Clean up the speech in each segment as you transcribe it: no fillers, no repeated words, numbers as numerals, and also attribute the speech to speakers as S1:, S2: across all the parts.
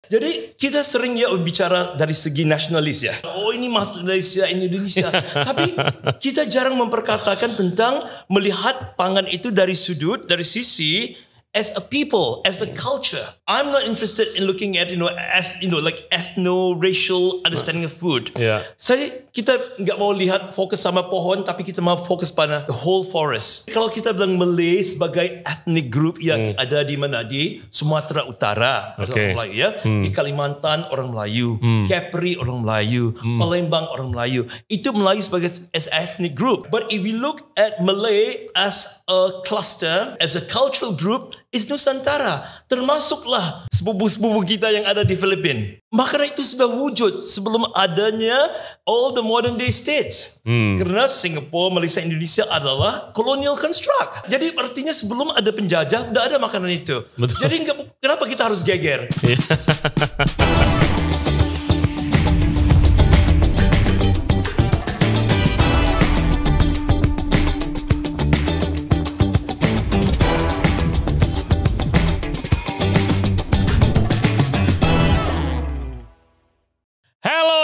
S1: Jadi kita sering ya bicara dari segi nasionalis ya. Oh ini Malaysia, ini Indonesia. Tapi kita jarang memperkatakan tentang melihat pangan itu dari sisi as a people, as a culture. I'm not interested in looking at like ethno-racial understanding of food.
S2: Yeah.
S1: Kita nggak mau lihat fokus sama pohon, tapi kita mau fokus pada the whole forest. Kalau kita bilang Malay sebagai ethnic group yang ada di mana, di Sumatera Utara, ada orang Melayu ya, di Kalimantan orang Melayu, Kepri orang Melayu, Palembang orang Melayu. Itu Melayu sebagai as ethnic group. But if we look at Malay as a cluster, as a cultural group, is Nusantara, termasuklah sepupu-sepupu kita yang ada di Filipina. Makanan itu sudah wujud sebelum adanya all the modern day states. Karena Singapura, Malaysia, Indonesia adalah colonial construct. Jadi artinya sebelum ada penjajah, udah ada makanan itu.
S2: Betul.
S1: Jadi kenapa kita harus geger?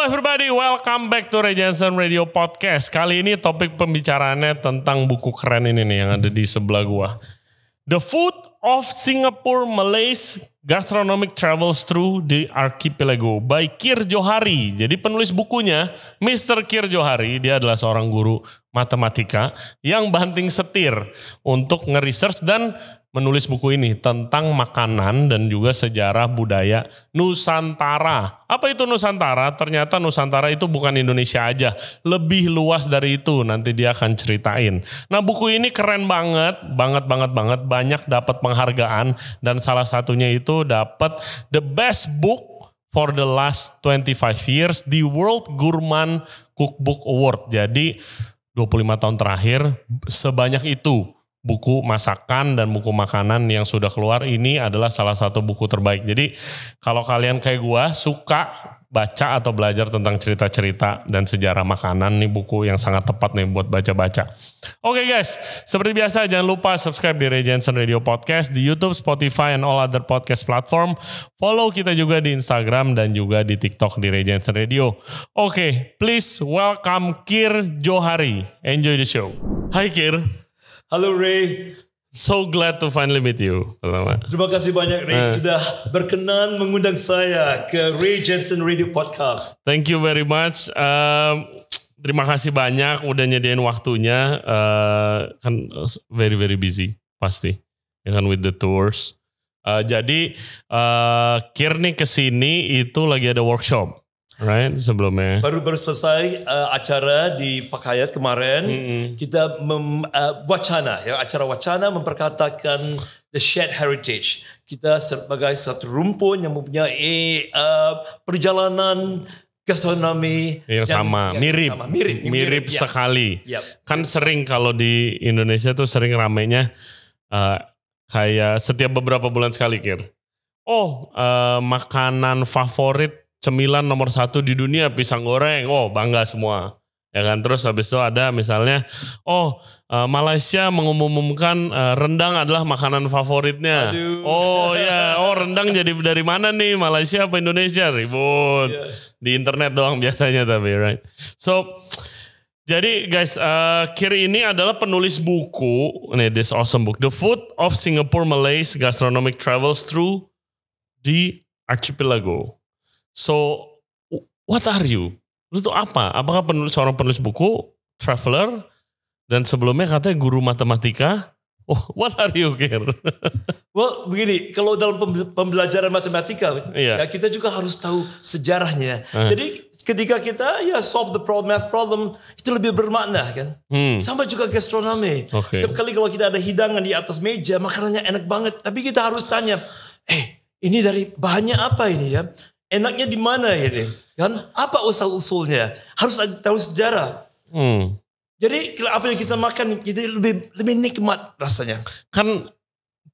S2: Everybody, welcome back to Ray Jensen Radio Podcast. Kali ini topik pembicaraannya tentang buku keren ini nih yang ada di sebelah gua. The Food of Singapore Malays Gastronomic Travels Through the Archipelago by Kir Johari. Jadi penulis bukunya, Mr. Kir Johari, dia adalah seorang guru matematika yang banting setir untuk nge-research dan menulis buku ini tentang makanan dan juga sejarah budaya Nusantara. Apa itu Nusantara? Ternyata Nusantara itu bukan Indonesia aja, lebih luas dari itu. Nanti dia akan ceritain. Nah, buku ini keren banget, banyak dapat penghargaan dan salah satunya itu dapat the best book for the last 25 years di World Gourmand Cookbook Award. Jadi 25 tahun terakhir sebanyak itu buku masakan dan buku makanan yang sudah keluar, ini adalah salah satu buku terbaik. Jadi kalau kalian kayak gua suka baca atau belajar tentang cerita-cerita dan sejarah makanan, nih buku yang sangat tepat nih buat baca-baca. Oke guys, seperti biasa jangan lupa subscribe di Ray Jensen Radio Podcast di YouTube, Spotify, and all other podcast platform. Follow kita juga di Instagram dan juga di TikTok di Ray Jensen Radio. Oke, please welcome Kir Johari. Enjoy the show. Hai Kir.
S1: Halo Ray.
S2: So glad to finally meet you.
S1: Terima kasih banyak Ray sudah berkenan mengundang saya ke Ray Jensen Radio Podcast.
S2: Thank you very much. Terima kasih banyak udah nyediain waktunya. Kan very busy pasti. Ya kan with the tours. Jadi Kir nih kesini itu lagi ada workshop. Right, sebelumnya.
S1: Baru selesai acara di Pakayat kemarin. Kita acara wacana memperkatakan the shared heritage. Kita sebagai satu rumpun yang mempunyai perjalanan gastronomi
S2: yang sama, mirip sekali. Kan sering kalau di Indonesia tuh sering ramenya kayak setiap beberapa bulan sekali Kir. Makanan favorit cemilan nomor 1 di dunia pisang goreng, bangga semua, ya kan. Terus habis itu ada misalnya, Malaysia mengumumkan rendang adalah makanan favoritnya. Rendang jadi dari mana nih, Malaysia apa Indonesia? Ribut di internet doang biasanya tapi, right? So, jadi guys, Kir ini adalah penulis buku, this awesome book, The Food of Singapore Malays Gastronomic Travels Through the Archipelago. So, what are you? Lu tuh apa? Apakah seorang penulis buku, traveler, dan sebelumnya katanya guru matematika? What are you, Kir?
S1: Well, begini, kalau dalam pembelajaran matematika, ya kita juga harus tahu sejarahnya. Jadi ketika kita solve the math problem, itu lebih bermakna kan. Sama juga gastronomi. Setiap kali kalau kita ada hidangan di atas meja, makanannya enak banget. Tapi kita harus tanya, ini dari bahannya apa ini ya? Enaknya di mana ini? Kan? Apa usul-usulnya? Harus tahu sejarah. Jadi apa yang kita makan kita lebih nikmat rasanya.
S2: Kan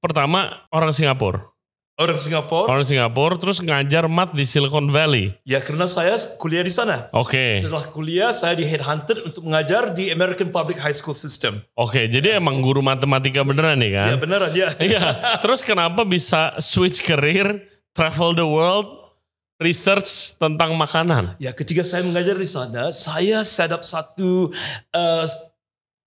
S2: pertama orang Singapura. Orang Singapura terus ngajar mat di Silicon Valley.
S1: Ya karena saya kuliah di sana. Setelah kuliah saya di headhunted untuk mengajar di American Public High School System.
S2: Jadi emang guru matematika beneran nih kan?
S1: Ya beneran ya.
S2: Terus kenapa bisa switch career, travel the world? research tentang makanan.
S1: Ya, ketika saya mengajar di sana, saya set up satu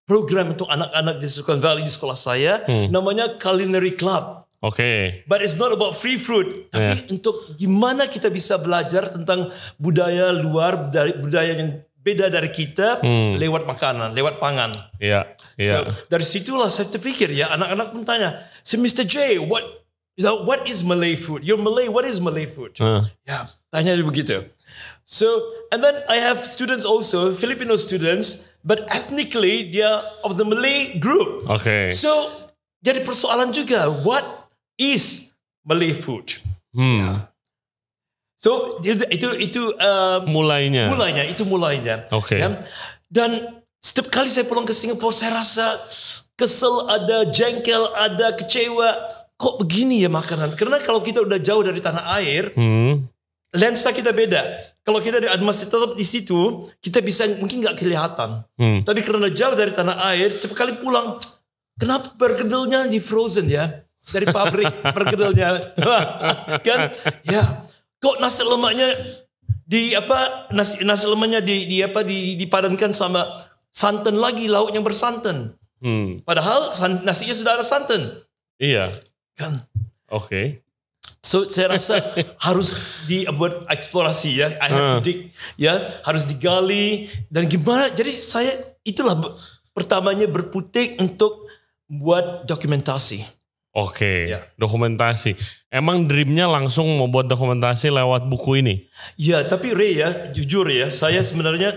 S1: program untuk anak-anak di Silicon Valley di sekolah saya, namanya Culinary Club.
S2: Oke.
S1: But it's not about free food, tapi untuk gimana kita bisa belajar tentang budaya luar, budaya yang beda dari kita lewat makanan, lewat pangan.
S2: Iya.
S1: So, dari situlah saya terpikir ya, anak-anak pun tanya, so Mr. J, what is Malay food? You're Malay, what is Malay food? Ya, tanya begitu. So, and then I have students also, Filipino students, but ethnically they are of the Malay group.
S2: Oke.
S1: So, jadi persoalan juga, what is Malay food? Ya. So itu
S2: mulainya.
S1: Okay. Ya. Dan setiap kali saya pulang ke Singapura, saya rasa kesel, ada jengkel, ada kecewa. Kok begini ya makanan? Karena kalau kita udah jauh dari tanah air, lensa kita beda. Kalau kita masih tetap di situ, kita bisa mungkin nggak kelihatan. Tapi karena jauh dari tanah air, setiap kali pulang, kenapa berkedelnya di frozen ya? Dari pabrik berkedelnya. Kan? Ya. Kok nasi lemaknya nasi lemaknya dipadankan sama santan lagi, lauk yang bersantan. Padahal nasinya sudah ada santan.
S2: Iya.
S1: Kan?
S2: Oke.
S1: So saya rasa harus dibuat eksplorasi ya. I have to dig ya, harus digali dan gimana. Jadi saya itulah pertamanya berputik untuk buat dokumentasi.
S2: Oke, dokumentasi. Emang dreamnya langsung mau buat dokumentasi lewat buku ini?
S1: Ya, tapi Ray ya, jujur ya, saya sebenarnya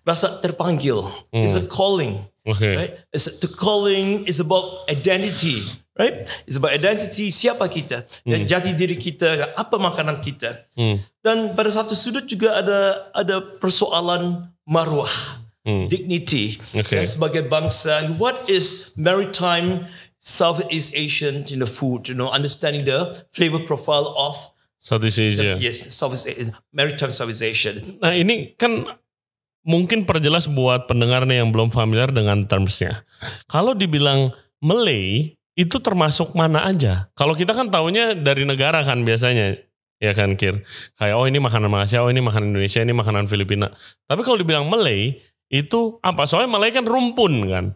S1: rasa terpanggil. It's a calling.
S2: Okay.
S1: Right? The calling is about identity. Right? It's about identity, siapa kita, dan jati diri kita, apa makanan kita. Dan pada satu sudut juga ada persoalan marwah, dignity.
S2: Okay.
S1: Sebagai bangsa, what is maritime Southeast Asian food, understanding the flavor profile of
S2: Southeast Asia.
S1: Maritime Southeast Asian.
S2: Nah ini kan mungkin perjelas buat pendengar nih yang belum familiar dengan termsnya. Kalau dibilang Malay, itu termasuk mana aja? Kalau kita kan taunya dari negara kan biasanya, ya kan Kir? Kayak ini makanan Malaysia, ini makanan Indonesia, ini makanan Filipina. Tapi kalau dibilang Malay, itu apa? Soalnya Malay kan rumpun kan?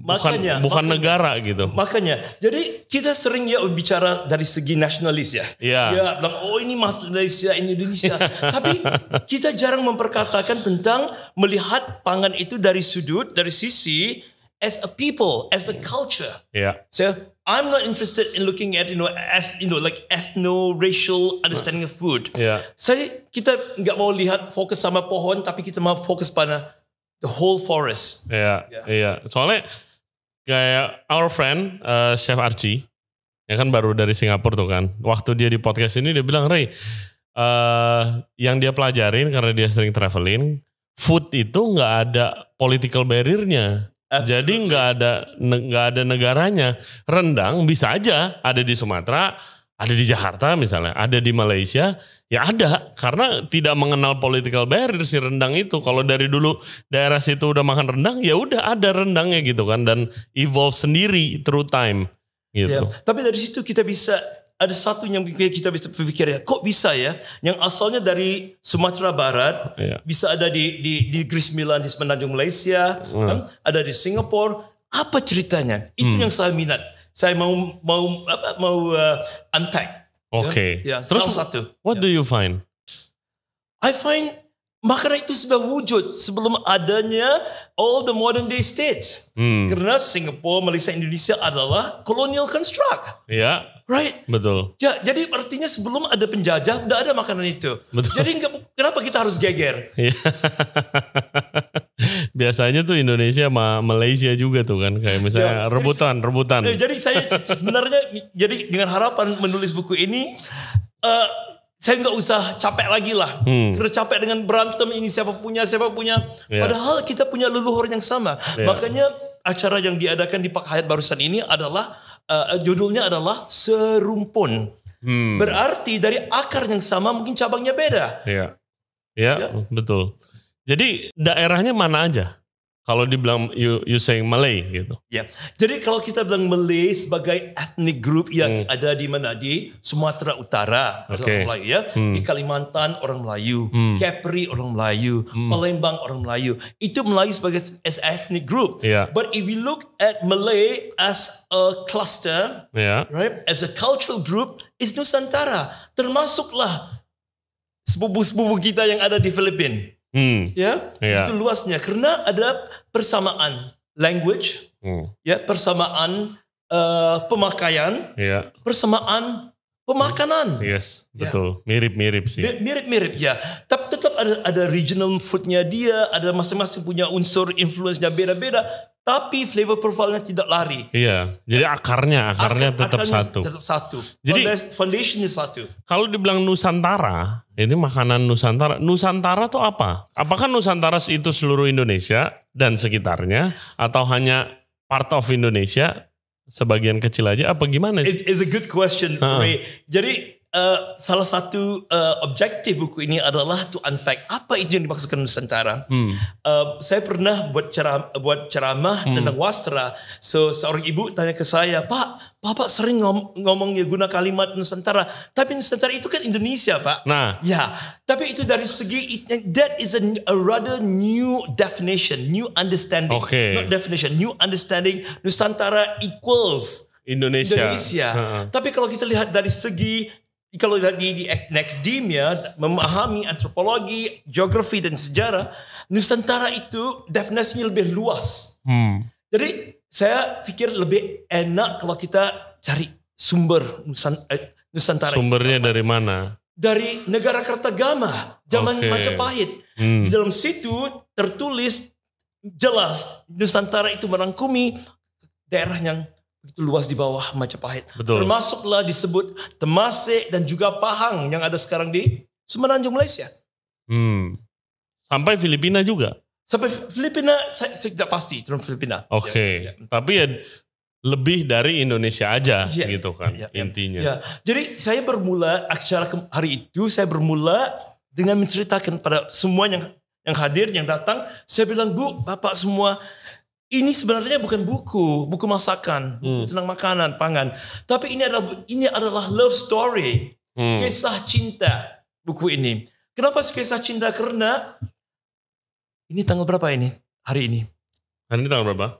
S2: Bukan negara gitu.
S1: Makanya, jadi kita sering ya bicara dari segi nasionalis ya. Ya, bilang ini Malaysia, ini Indonesia. Tapi kita jarang memperkatakan tentang melihat pangan itu dari sisi as a people, as a culture. So I'm not interested in looking at like ethno-racial understanding of food. Kita nggak mau lihat fokus sama pohon, tapi kita mau fokus pada the whole forest.
S2: Iya. Soalnya kayak our friend Chef Archie, ya kan baru dari Singapura tuh kan. Waktu dia di podcast ini dia bilang, Ray, yang dia pelajarin karena dia sering traveling, food itu nggak ada political barrier-nya. Jadi nggak ada negaranya. Rendang bisa aja ada di Sumatera, ada di Jakarta misalnya, ada di Malaysia, ya ada. Karena tidak mengenal political barrier si rendang itu. Kalau dari dulu daerah situ udah makan rendang, ya udah ada rendangnya gitu kan. Dan evolve sendiri through time gitu.
S1: Tapi dari situ kita bisa, ada satu yang kita bisa berpikir ya, kok bisa ya, yang asalnya dari Sumatera Barat, bisa ada di Negeri Sembilan di Semenanjung Malaysia, kan? Ada di Singapura, apa ceritanya? Itu yang saya minat. Saya mau unpack.
S2: Oke.
S1: Terus salah satu.
S2: What do you find?
S1: I find makanan itu sudah wujud sebelum adanya all the modern day states. Karena Singapura, Malaysia, Indonesia adalah colonial construct.
S2: Iya.
S1: Right?
S2: Betul.
S1: Ya, jadi artinya sebelum ada penjajah udah ada makanan itu.
S2: Betul.
S1: Jadi kenapa kita harus geger?
S2: Biasanya tuh Indonesia sama Malaysia juga tuh kan, kayak misalnya rebutan.
S1: Jadi saya sebenarnya dengan harapan menulis buku ini, saya nggak usah capek lagi lah. Karena capek dengan berantem ini siapa punya. Padahal kita punya leluhur yang sama. Makanya acara yang diadakan di Pak Hayat barusan ini adalah judulnya adalah Serumpun. Berarti dari akar yang sama mungkin cabangnya beda.
S2: Iya, betul. Jadi daerahnya mana aja? Kalau dibilang you saying Malay gitu.
S1: Ya, jadi kalau kita bilang Malay sebagai ethnic group yang ada di mana, di Sumatera Utara ada orang Melayu ya, di Kalimantan orang Melayu, Kepri orang Melayu, Palembang orang Melayu, itu Melayu sebagai as ethnic group. But if you look at Malay as a cluster, right, as a cultural group, is Nusantara, termasuklah sepupu-sepupu kita yang ada di Filipina. Itu luasnya karena ada persamaan language, persamaan pemakaian, persamaan pemakanan.
S2: Yes, betul. Mirip-mirip sih.
S1: Mirip-mirip ya. Tapi tetap ada regional foodnya dia, ada masing-masing punya unsur influence-nya beda-beda. Tapi flavor profile-nya tidak lari.
S2: Iya, jadi akarnya tetap satu.
S1: Tetap satu.
S2: Jadi
S1: foundation-nya satu.
S2: Kalau dibilang Nusantara, ini makanan Nusantara. Nusantara tuh apa? Apakah Nusantara itu seluruh Indonesia dan sekitarnya, atau hanya part of Indonesia, sebagian kecil aja? Apa gimana sih?
S1: It's a good question, Ray. Jadi salah satu objektif buku ini adalah to unpack apa itu yang dimaksudkan Nusantara. Saya pernah buat ceramah tentang wastra. So seorang ibu tanya ke saya, Pak, Bapak sering ngomongnya guna kalimat Nusantara, tapi Nusantara itu kan Indonesia, Pak.
S2: Nah,
S1: ya, tapi itu dari segi that is a rather new definition, new understanding, not definition, new understanding. Nusantara equals Indonesia. Tapi kalau kita lihat dari segi, kalau di akademia memahami antropologi, geografi dan sejarah, Nusantara itu definisinya lebih luas. Jadi saya pikir lebih enak kalau kita cari sumber Nusantara.
S2: Sumbernya dari mana?
S1: Dari negara Kertagama, zaman Majapahit. Di dalam situ tertulis jelas Nusantara itu merangkumi daerah yang begitu luas di bawah Majapahit.
S2: Betul.
S1: Termasuklah disebut Temasek dan juga Pahang yang ada sekarang di Semenanjung Malaysia.
S2: Sampai Filipina juga?
S1: Sampai Filipina, saya tidak pasti terus Filipina.
S2: Tapi ya lebih dari Indonesia aja gitu kan intinya.
S1: Jadi saya bermula acara hari itu, saya bermula dengan menceritakan pada semua yang hadir, yang datang. Saya bilang, Bu, Bapak semua, ini sebenarnya bukan buku masakan, buku tentang makanan, pangan. Tapi ini adalah love story, kisah cinta buku ini. Kenapa kisah cinta? Karena ini tanggal berapa ini? Hari ini?
S2: Hari ini tanggal berapa?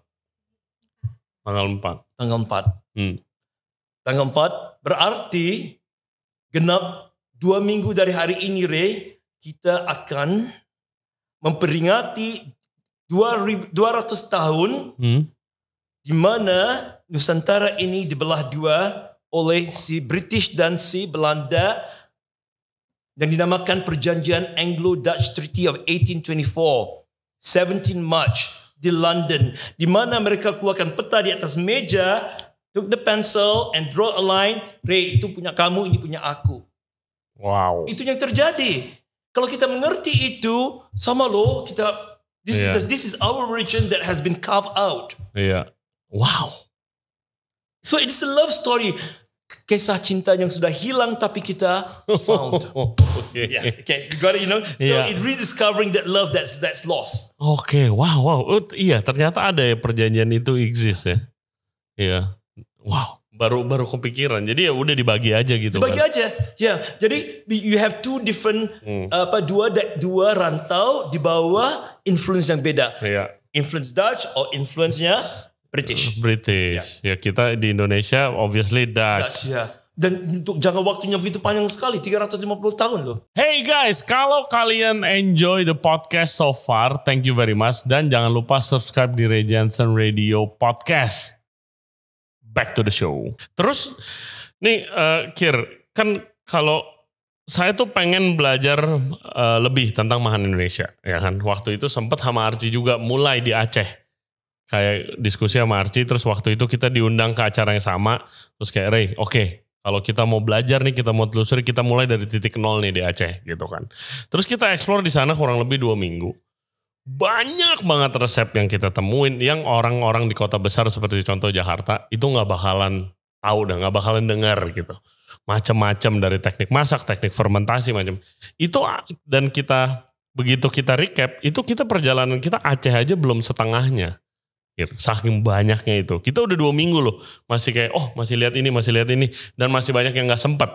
S2: Tanggal 4.
S1: Tanggal 4. Tanggal 4 berarti genap 2 minggu dari hari ini, Ray, kita akan memperingati 200 tahun di mana Nusantara ini dibelah dua oleh si British dan si Belanda yang dinamakan Perjanjian Anglo-Dutch Treaty of 1824, 17 March di London, di mana mereka keluarkan peta di atas meja, took the pencil and draw a line, Ray, itu punya kamu, ini punya aku.
S2: Wow.
S1: Itu yang terjadi. Kalau kita mengerti itu, sama loh, kita This is our region that has been carved out.
S2: Wow.
S1: So it's a love story. Kisah cinta yang sudah hilang tapi kita found. You got it, So it rediscovering that love that's lost.
S2: Wow. Iya, ternyata ada ya perjanjian itu exist ya. Iya. Wow. Baru kepikiran. Jadi ya udah dibagi aja gitu.
S1: Dibagi aja. Ya. Jadi you have two different dua rantau di bawah influence yang beda. Influence Dutch or influence-nya British.
S2: Ya, kita di Indonesia obviously Dutch.
S1: Dan untuk jangka waktunya begitu panjang sekali, 350 tahun loh.
S2: Hey guys, kalau kalian enjoy the podcast so far, thank you very much. Dan jangan lupa subscribe di Ray Jensen Radio Podcast. Back to the show. Terus nih Kir, kan kalau saya tuh pengen belajar lebih tentang makanan Indonesia, ya kan. Waktu itu sempat sama Archie juga mulai di Aceh. Kayak diskusi sama Archie, terus waktu itu kita diundang ke acara yang sama. Terus kayak Ray, kalau kita mau belajar nih, kita mau telusuri, kita mulai dari titik nol nih di Aceh gitu kan. Terus kita explore di sana kurang lebih 2 minggu. Banyak banget resep yang kita temuin yang orang-orang di kota besar seperti contoh Jakarta itu nggak bakalan tahu dan nggak bakalan dengar gitu. Macam-macam dari teknik masak, teknik fermentasi macam itu, dan kita begitu kita recap, itu kita perjalanan kita Aceh aja belum setengahnya. Saking banyaknya itu. Kita udah 2 minggu loh. Masih kayak, masih lihat ini. Dan masih banyak yang gak sempet.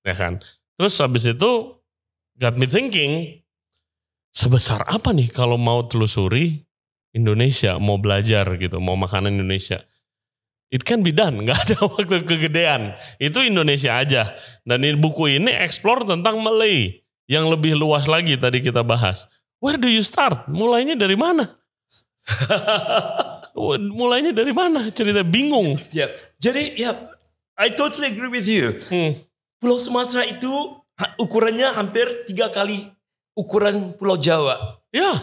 S2: Ya kan. Terus habis itu, got me thinking, sebesar apa nih kalau mau telusuri Indonesia, mau belajar gitu, mau makanan Indonesia. It can be done, gak ada waktu kegedean. Itu Indonesia aja. Dan buku ini explore tentang Malay. Yang lebih luas lagi tadi kita bahas. Where do you start? Mulainya dari mana? Mulainya dari mana? Cerita bingung.
S1: Ya, jadi I totally agree with you. Pulau Sumatera itu ukurannya hampir 3 kali ukuran Pulau Jawa. Ya.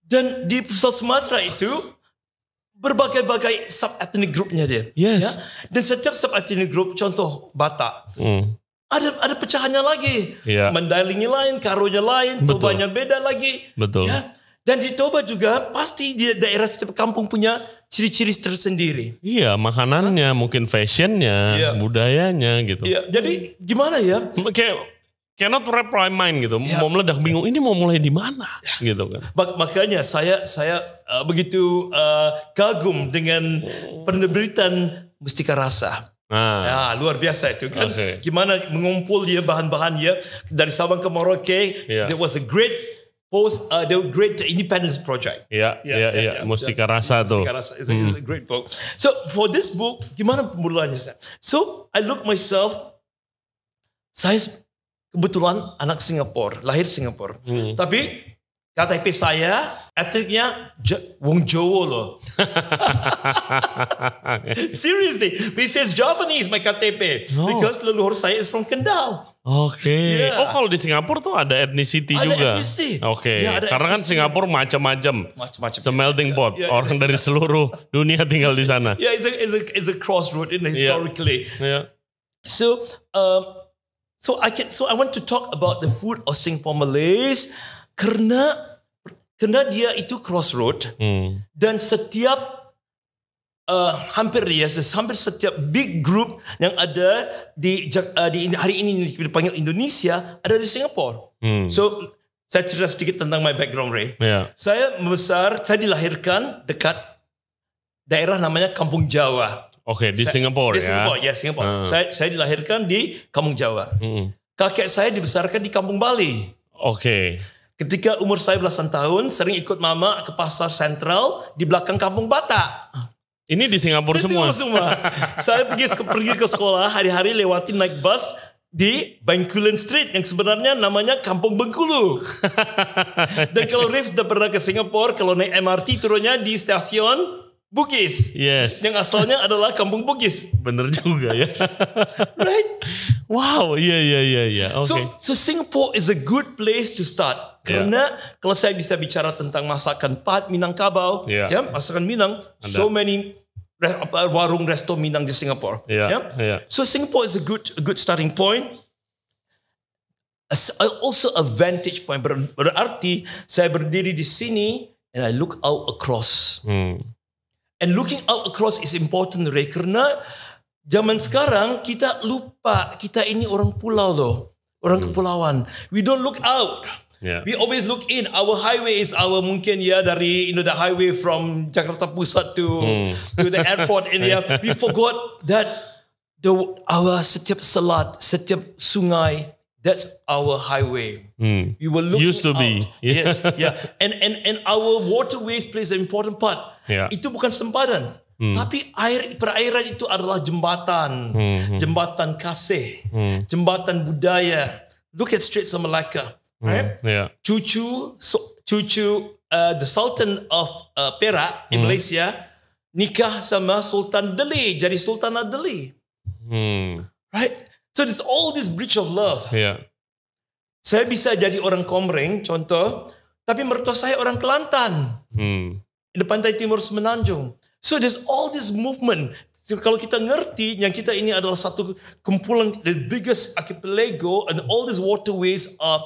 S1: Dan di Pulau Sumatera itu berbagai-bagai sub-ethnic groupnya dia.
S2: Yes.
S1: Ya? Dan setiap sub-ethnic group, contoh Batak, ada pecahannya lagi. Mandailing lain, Karonya lain, Tobanya beda lagi.
S2: Betul.
S1: Ya? Dan di Toba juga pasti di daerah setiap kampung punya ciri-ciri tersendiri.
S2: Iya, makanannya, mungkin fashionnya, budayanya gitu.
S1: Iya, jadi gimana ya?
S2: Kayak cannot wrap my mind gitu. Mau meledak bingung, ini mau mulai di mana gitu kan.
S1: Makanya saya begitu kagum dengan penerbitan Mustika Rasa. Ya, luar biasa itu kan. Gimana mengumpul dia bahan-bahan dia dari Sabang ke Merauke. There was a great the Great Independence Project.
S2: Mustika Rasa tuh.
S1: Mustika Rasa is a great book. So for this book, gimana pemulaannya? So I look myself, saya kebetulan anak Singapura, lahir Singapura. Tapi KTP saya, etniknya Wong Jawa loh. Seriously, it says Japanese my KTP because leluhur saya is from Kendal.
S2: Oke. Oh, kalau di Singapura tuh ada ethnicity juga.
S1: Ada ethnicity.
S2: Oke. Karena kan Singapura macam-macam. Melting pot. Orang dari seluruh dunia tinggal di sana.
S1: Yeah, it's a crossroad historically. So I want to talk about the food of Singapore Malays karena dia itu crossroad dan setiap hampir setiap big group yang ada di hari ini dipanggil Indonesia ada di Singapura. So saya cerita sedikit tentang my background, Ray. Saya dilahirkan dekat daerah namanya Kampung Jawa.
S2: Oke, di Singapura ya.
S1: Singapura. Saya dilahirkan di Kampung Jawa. Kakek saya dibesarkan di Kampung Bali.
S2: Oke.
S1: Ketika umur saya belasan tahun, sering ikut mama ke pasar sentral di belakang Kampung Batak.
S2: Ini di Singapura semua.
S1: Saya pergi ke sekolah hari-hari lewatin naik bus di Bencoolen Street yang sebenarnya namanya Kampung Bengkulu. Dan kalau Rif udah pernah ke Singapura, kalau naik MRT turunnya di stasiun Bugis.
S2: Yes.
S1: Yang asalnya adalah Kampung Bugis.
S2: Bener juga ya.
S1: Right?
S2: Wow, iya. Okay.
S1: So Singapore is a good place to start. Karena kalau saya bisa bicara tentang masakan Pat Minangkabau, masakan Minang, so many warung resto Minang di Singapura. So Singapore is a good starting point. Also a vantage point. Berarti saya berdiri di sini and I look out across. And looking out across is important, Ray, karena zaman sekarang kita lupa kita ini orang pulau loh, orang kepulauan. We don't look out. We always look in. Our highway is our mungkin dari the highway from Jakarta Pusat to the airport in we forgot that our setiap selat, setiap sungai, that's our highway. We were looking
S2: used to
S1: out.
S2: be.
S1: Yes, and our waterways plays an important part. Itu bukan sempadan, tapi perairan itu adalah jembatan, jembatan kasih, jembatan budaya. Look at Straits of Malacca. Right? Cucu the Sultan of Perak in Malaysia nikah sama Sultan Delhi, jadi Sultanah Delhi. Right? So there's all this bridge of love. Saya bisa jadi orang Komering, contoh, tapi mertua saya orang Kelantan. Di pantai timur Semenanjung. So there's all this movement. So, kalau kita ngerti yang kita ini adalah satu kumpulan, the biggest archipelago, and all these waterways are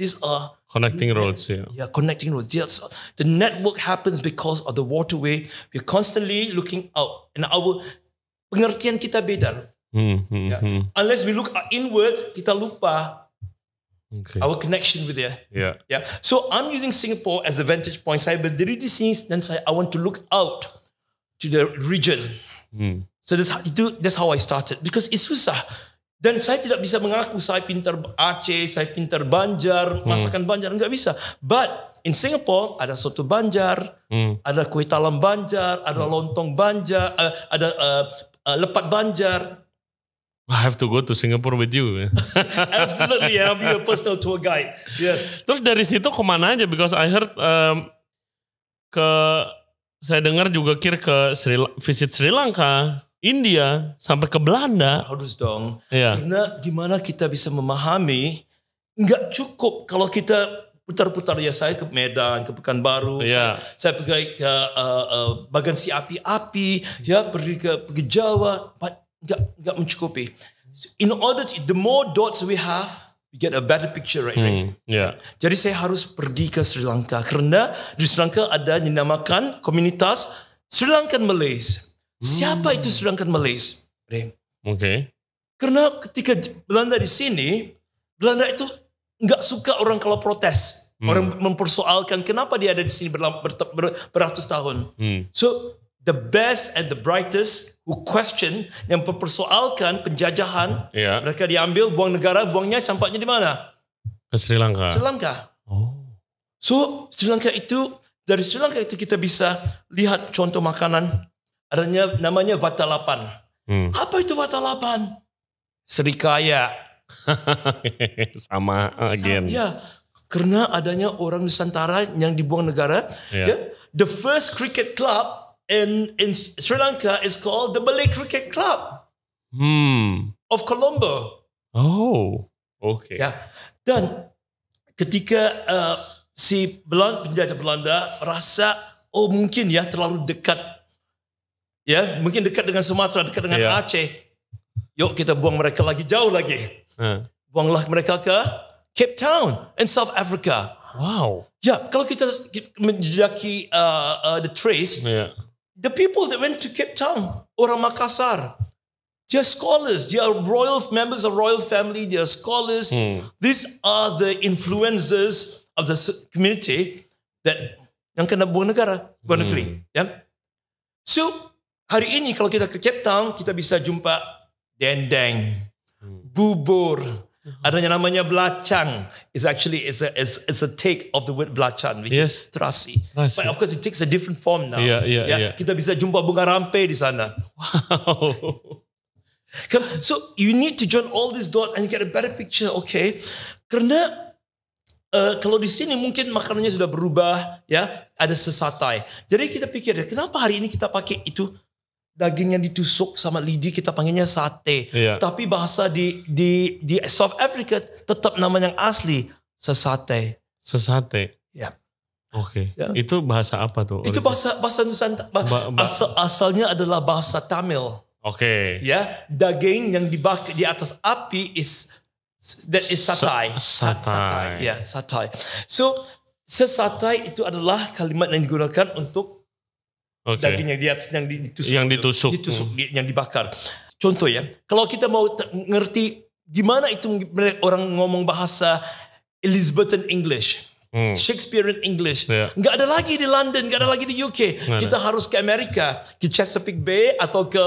S1: these are
S2: connecting roads.
S1: Connecting roads. Yes. The network happens because of the waterway. We're constantly looking out, and our pengertian kita beda. Unless we look inwards, kita lupa
S2: Okay.
S1: Our connection with there.
S2: Yeah.
S1: Yeah. So I'm using Singapore as a vantage point. Saya berdiri di sini dan I want to look out to the region. So that's how I started because it's susah. Dan saya tidak bisa mengaku saya pintar Aceh, saya pintar Banjar, masakan Banjar, enggak bisa. But in Singapore ada soto Banjar, ada kuih talam Banjar, ada lontong Banjar, ada lepat Banjar.
S2: I have to go to Singapore with you.
S1: Absolutely, I'll be a personal tour guide. Yes.
S2: Terus dari situ kemana aja? Because I heard saya dengar juga Kir ke visit Sri Lanka, India, sampai ke Belanda.
S1: Harus dong.
S2: Yeah.
S1: Karena gimana kita bisa memahami, nggak cukup kalau kita putar-putar ya saya ke Medan, ke Pekanbaru, saya pergi ke Bagansi Api-Api, ya pergi ke Jawa, nggak mencukupi. In order to, the more dots we have, we get a better picture, right?
S2: Yeah.
S1: Jadi saya harus pergi ke Sri Lanka karena di Sri Lanka ada yang dinamakan komunitas Sri Lankan Malays. Siapa itu Sri Lankan Malays?
S2: Okay.
S1: Karena ketika Belanda di sini, Belanda itu nggak suka orang kalau protes, orang mempersoalkan kenapa dia ada di sini beratus tahun. So the best and the brightest who question, yang mempersoalkan penjajahan, mereka diambil, buang negara, buangnya campaknya di mana?
S2: Ke Sri Lanka.
S1: Sri Lanka.
S2: Oh.
S1: So Sri Lanka itu, dari Sri Lanka itu kita bisa lihat contoh makanan, adanya namanya vatalapan. Apa itu vatalapan? Serikaya.
S2: Sama again.
S1: Ya, karena adanya orang Nusantara yang dibuang negara. The first cricket club in Sri Lanka is called the Malay Cricket Club of Colombo.
S2: Oh, okay.
S1: Ya, dan ketika si penjajah Belanda rasa, oh mungkin ya terlalu dekat, ya mungkin dekat dengan Sumatera, dekat dengan Aceh. Yuk kita buang mereka lagi jauh lagi. Buanglah mereka ke Cape Town in South Africa.
S2: Wow.
S1: Ya, kalau kita menjejaki the trace, the people that went to Cape Town, orang Makassar, they are scholars. They are members of royal family. They are scholars. These are the influencers of the community that yang kena buang negeri. Ya. So hari ini kalau kita ke Cape Town, kita bisa jumpa dendeng, bubur. Ada yang namanya belacang. It's a take of the word belacang, which is terasi. But of course it takes a different form now. Kita bisa jumpa bunga rampe di sana.
S2: Wow.
S1: So you need to join all these dots and you get a better picture. Okay, karena kalau di sini mungkin makanannya sudah berubah, ya ada sesatai. Jadi kita pikir, kenapa hari ini kita pakai itu? Daging yang ditusuk sama lidi kita panggilnya sate. Tapi bahasa di South Africa tetap nama yang asli sesate.
S2: Sesate.
S1: Ya.
S2: Oke. Itu bahasa apa tuh?
S1: Itu bahasa Nusantara. Asalnya adalah bahasa Tamil.
S2: Oke.
S1: Ya, daging yang dibakar di atas api is satai. Satai. Ya, satai. So sesatai itu adalah kalimat yang digunakan untuk daging yang ditusuk, yang dibakar. Contoh ya, kalau kita mau ngerti gimana itu orang ngomong bahasa Elizabethan English, Shakespearean English, nggak ada lagi di London, nggak ada lagi di UK. Kita harus ke Amerika, ke Chesapeake Bay atau ke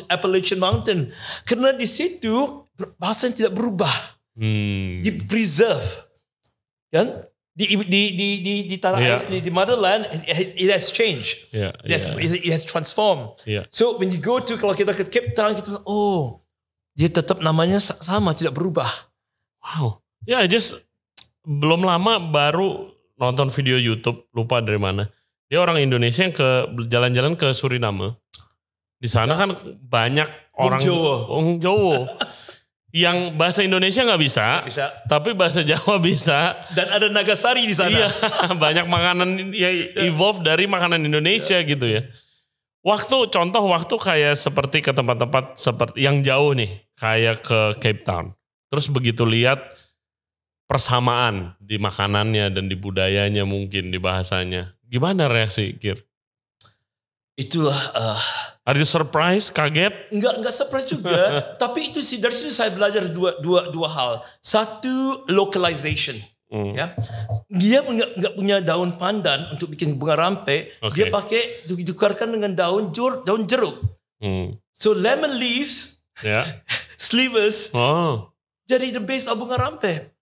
S1: Appalachian Mountain, karena di situ bahasa yang tidak berubah, di preserve, kan? Di tanah di motherland, it has changed. It has transformed. So when you go to, kalau kita ke Cape Town, kita dia tetap namanya sama, tidak berubah.
S2: Wow. Ya, belum lama baru nonton video YouTube, lupa dari mana. Dia orang Indonesia yang jalan-jalan ke Suriname. Di sana kan banyak orang Jawa. Yang bahasa Indonesia nggak bisa, tapi bahasa Jawa bisa.
S1: Dan ada Nagasari di sana.
S2: Iya, banyak makanan evolve dari makanan Indonesia gitu ya. Contoh waktu kayak seperti ke tempat-tempat seperti yang jauh nih, kayak ke Cape Town. Terus begitu lihat persamaan di makanannya dan di budayanya mungkin di bahasanya. Gimana reaksi, Kir?
S1: Itulah
S2: Are you surprised? Kaget?
S1: Enggak surprise juga. Tapi itu sih dari sini saya belajar dua hal. Satu, localization. Ya, dia enggak punya daun pandan untuk bikin bunga rampe. Dia pakai ditukarkan dengan daun jeruk. So lemon leaves, slivers, jadi the base of bunga rampe.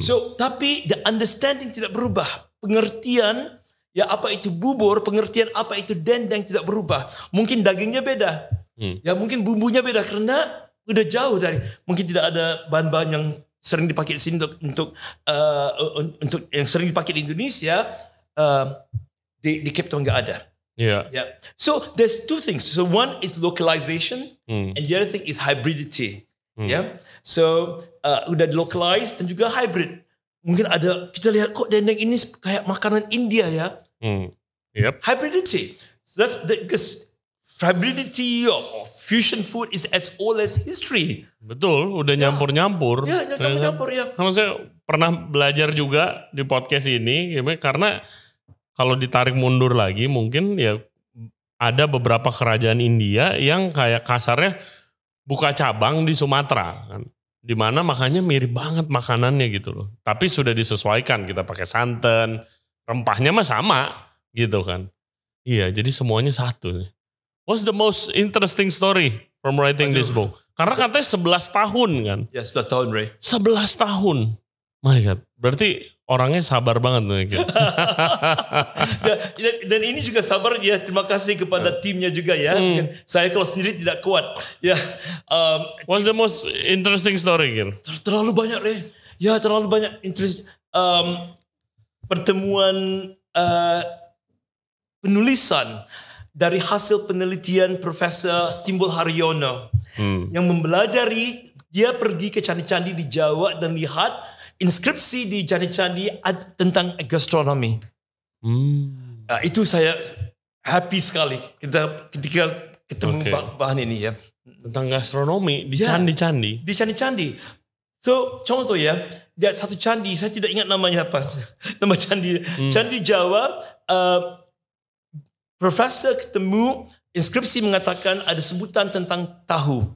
S1: So tapi the understanding tidak berubah. Pengertian ya apa itu bubur, pengertian apa itu dendeng tidak berubah. Mungkin dagingnya beda, ya mungkin bumbunya beda karena udah jauh dari. Mungkin tidak ada bahan-bahan yang sering dipakai di sini untuk yang sering dipakai di Indonesia, di Cape Town nggak ada.
S2: Yeah.
S1: So there's two things. So one is localization, and the other thing is hybridity. So udah localized dan juga hybrid. Mungkin ada kita lihat kok dendeng ini kayak makanan India ya. Hybridity. So that's because hybridity of fusion food is as old as history.
S2: Betul, udah nyampur-nyampur.
S1: Ya, nyampur-nyampur ya.
S2: Kalau saya pernah belajar juga di podcast ini, karena kalau ditarik mundur lagi mungkin ya ada beberapa kerajaan India yang kayak kasarnya buka cabang di Sumatera kan. Dimana makanya mirip banget makanannya gitu loh. Tapi sudah disesuaikan, kita pakai santan, rempahnya mah sama gitu kan. Iya, jadi semuanya satu. What's the most interesting story from writing this book? Karena katanya 11 tahun kan.
S1: Ya 11 tahun Ray.
S2: 11 tahun. My God, berarti orangnya sabar banget nih.
S1: Dan ini juga sabar ya, terima kasih kepada timnya juga ya. Saya kalau sendiri tidak kuat. Ya.
S2: What's the most interesting story, Gil?
S1: Terlalu banyak Ray. Ya terlalu banyak pertemuan penulisan dari hasil penelitian Profesor Timbul Haryono yang mempelajari, dia pergi ke candi-candi di Jawa dan lihat inskripsi di candi-candi tentang gastronomi. Itu saya happy sekali ketika ketemu bahan ini ya.
S2: Tentang gastronomi di candi-candi.
S1: Di candi-candi. So contoh ya, di satu candi, saya tidak ingat namanya apa. Nama candi. Candi Jawa, Profesor ketemu inskripsi mengatakan ada sebutan tentang tahu.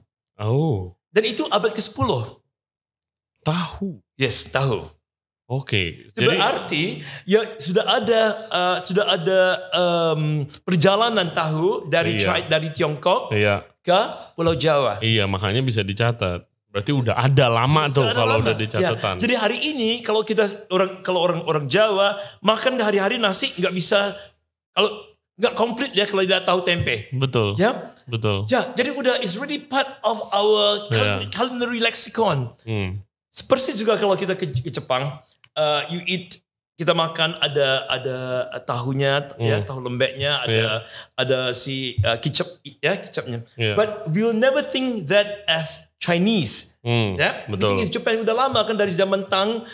S1: Dan itu abad ke-10.
S2: Tahu.
S1: Yes, tahu.
S2: Oke.
S1: Jadi berarti ya sudah ada perjalanan tahu dari Tiongkok ke Pulau Jawa.
S2: Iya, makanya bisa dicatat. Berarti udah ada lama tuh kalau udah dicatatan.
S1: Jadi hari ini kalau orang Jawa makan hari-hari nasi nggak bisa, kalau nggak komplit ya kalau tidak tahu tempe.
S2: Betul.
S1: Ya.
S2: Betul.
S1: Ya, jadi udah is really part of our culinary lexicon. Seperti juga kalau kita ke Jepang, kita makan ada tahunya, ya tahu lembeknya, ada si kicapnya. But we'll never think that as Chinese. We think it's Japan, udah lama kan dari zaman Tang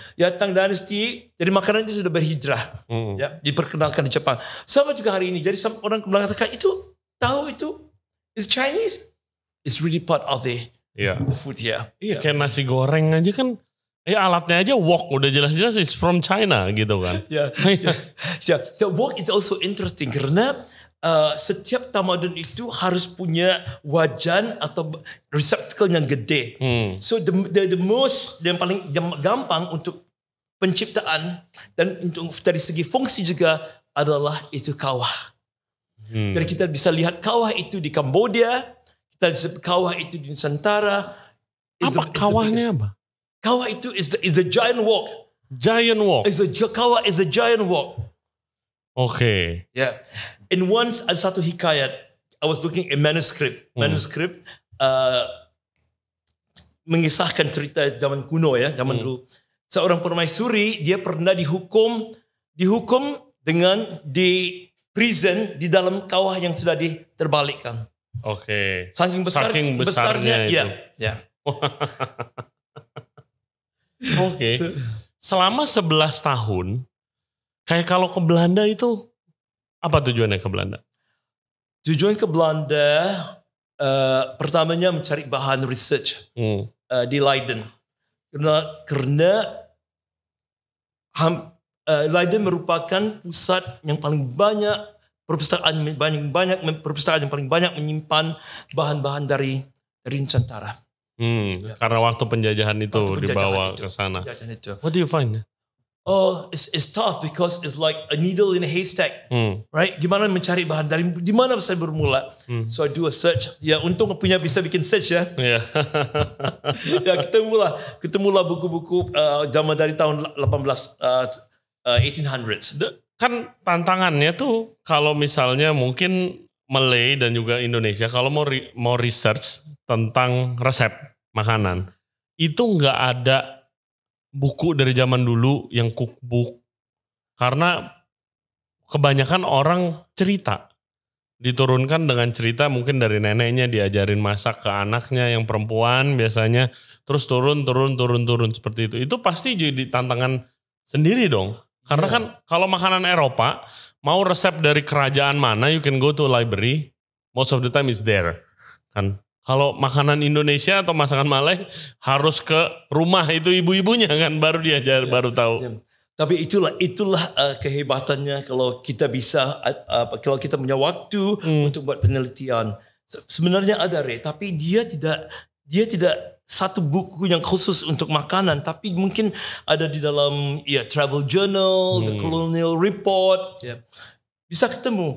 S1: Dynasty, jadi makanan itu sudah berhijrah, diperkenalkan di Jepang. Sama juga hari ini, jadi orang mengatakan itu tahu itu is Chinese, it's really part of the food here.
S2: Iya, kayak nasi goreng aja kan, alatnya aja wok udah jelas-jelas is from China gitu kan.
S1: So wok is also interesting karena setiap tamadun itu harus punya wajan atau receptacle yang gede. So yang paling gampang untuk penciptaan dan untuk dari segi fungsi juga adalah itu kawah. Jadi kita bisa lihat kawah itu di Kambodia, kita lihat kawah itu di Nusantara.
S2: Apa kawahnya apa?
S1: Kawah itu is the giant wok.
S2: Giant wok.
S1: Kawah is a giant wok.
S2: Okay.
S1: Yeah. And once ada satu hikayat, I was looking at manuscript. Mengisahkan cerita zaman kuno ya, zaman dulu. Seorang permaisuri, dia pernah dihukum dengan di prison di dalam kawah yang sudah diterbalikkan.
S2: Oke.
S1: Saking besarnya itu. Ya.
S2: Oke. Selama 11 tahun, kayak kalau ke Belanda itu, apa tujuannya ke Belanda?
S1: Tujuan ke Belanda, pertamanya mencari bahan research di Leiden. Karena Leiden merupakan pusat yang paling banyak perpustakaan yang paling banyak menyimpan bahan-bahan dari Nusantara.
S2: Karena waktu penjajahan itu dibawa ke sana. What do you find?
S1: Oh, it's tough because it's like a needle in a haystack, right? Gimana mencari bahan dari di mana saya bermula? So I do a search. Ya, untung bisa bikin search ya.
S2: Yeah.
S1: Ya, ketemulah buku-buku zaman dari tahun 1800s.
S2: Kan tantangannya tuh kalau misalnya mungkin Malay dan juga Indonesia kalau mau research tentang resep makanan itu nggak ada buku dari zaman dulu yang cookbook karena kebanyakan orang cerita diturunkan dengan cerita mungkin dari neneknya diajarin masak ke anaknya yang perempuan biasanya terus turun seperti itu pasti jadi tantangan sendiri dong karena kan kalau makanan Eropa mau resep dari kerajaan mana you can go to a library most of the time is there kan. Kalau makanan Indonesia atau masakan Malay harus ke rumah itu ibu-ibunya kan baru diajar baru tahu. Ya.
S1: Tapi itulah kehebatannya kalau kita bisa kalau kita punya waktu untuk buat penelitian. Sebenarnya ada tapi dia tidak satu buku yang khusus untuk makanan tapi mungkin ada di dalam travel journal, the colonial report bisa ketemu.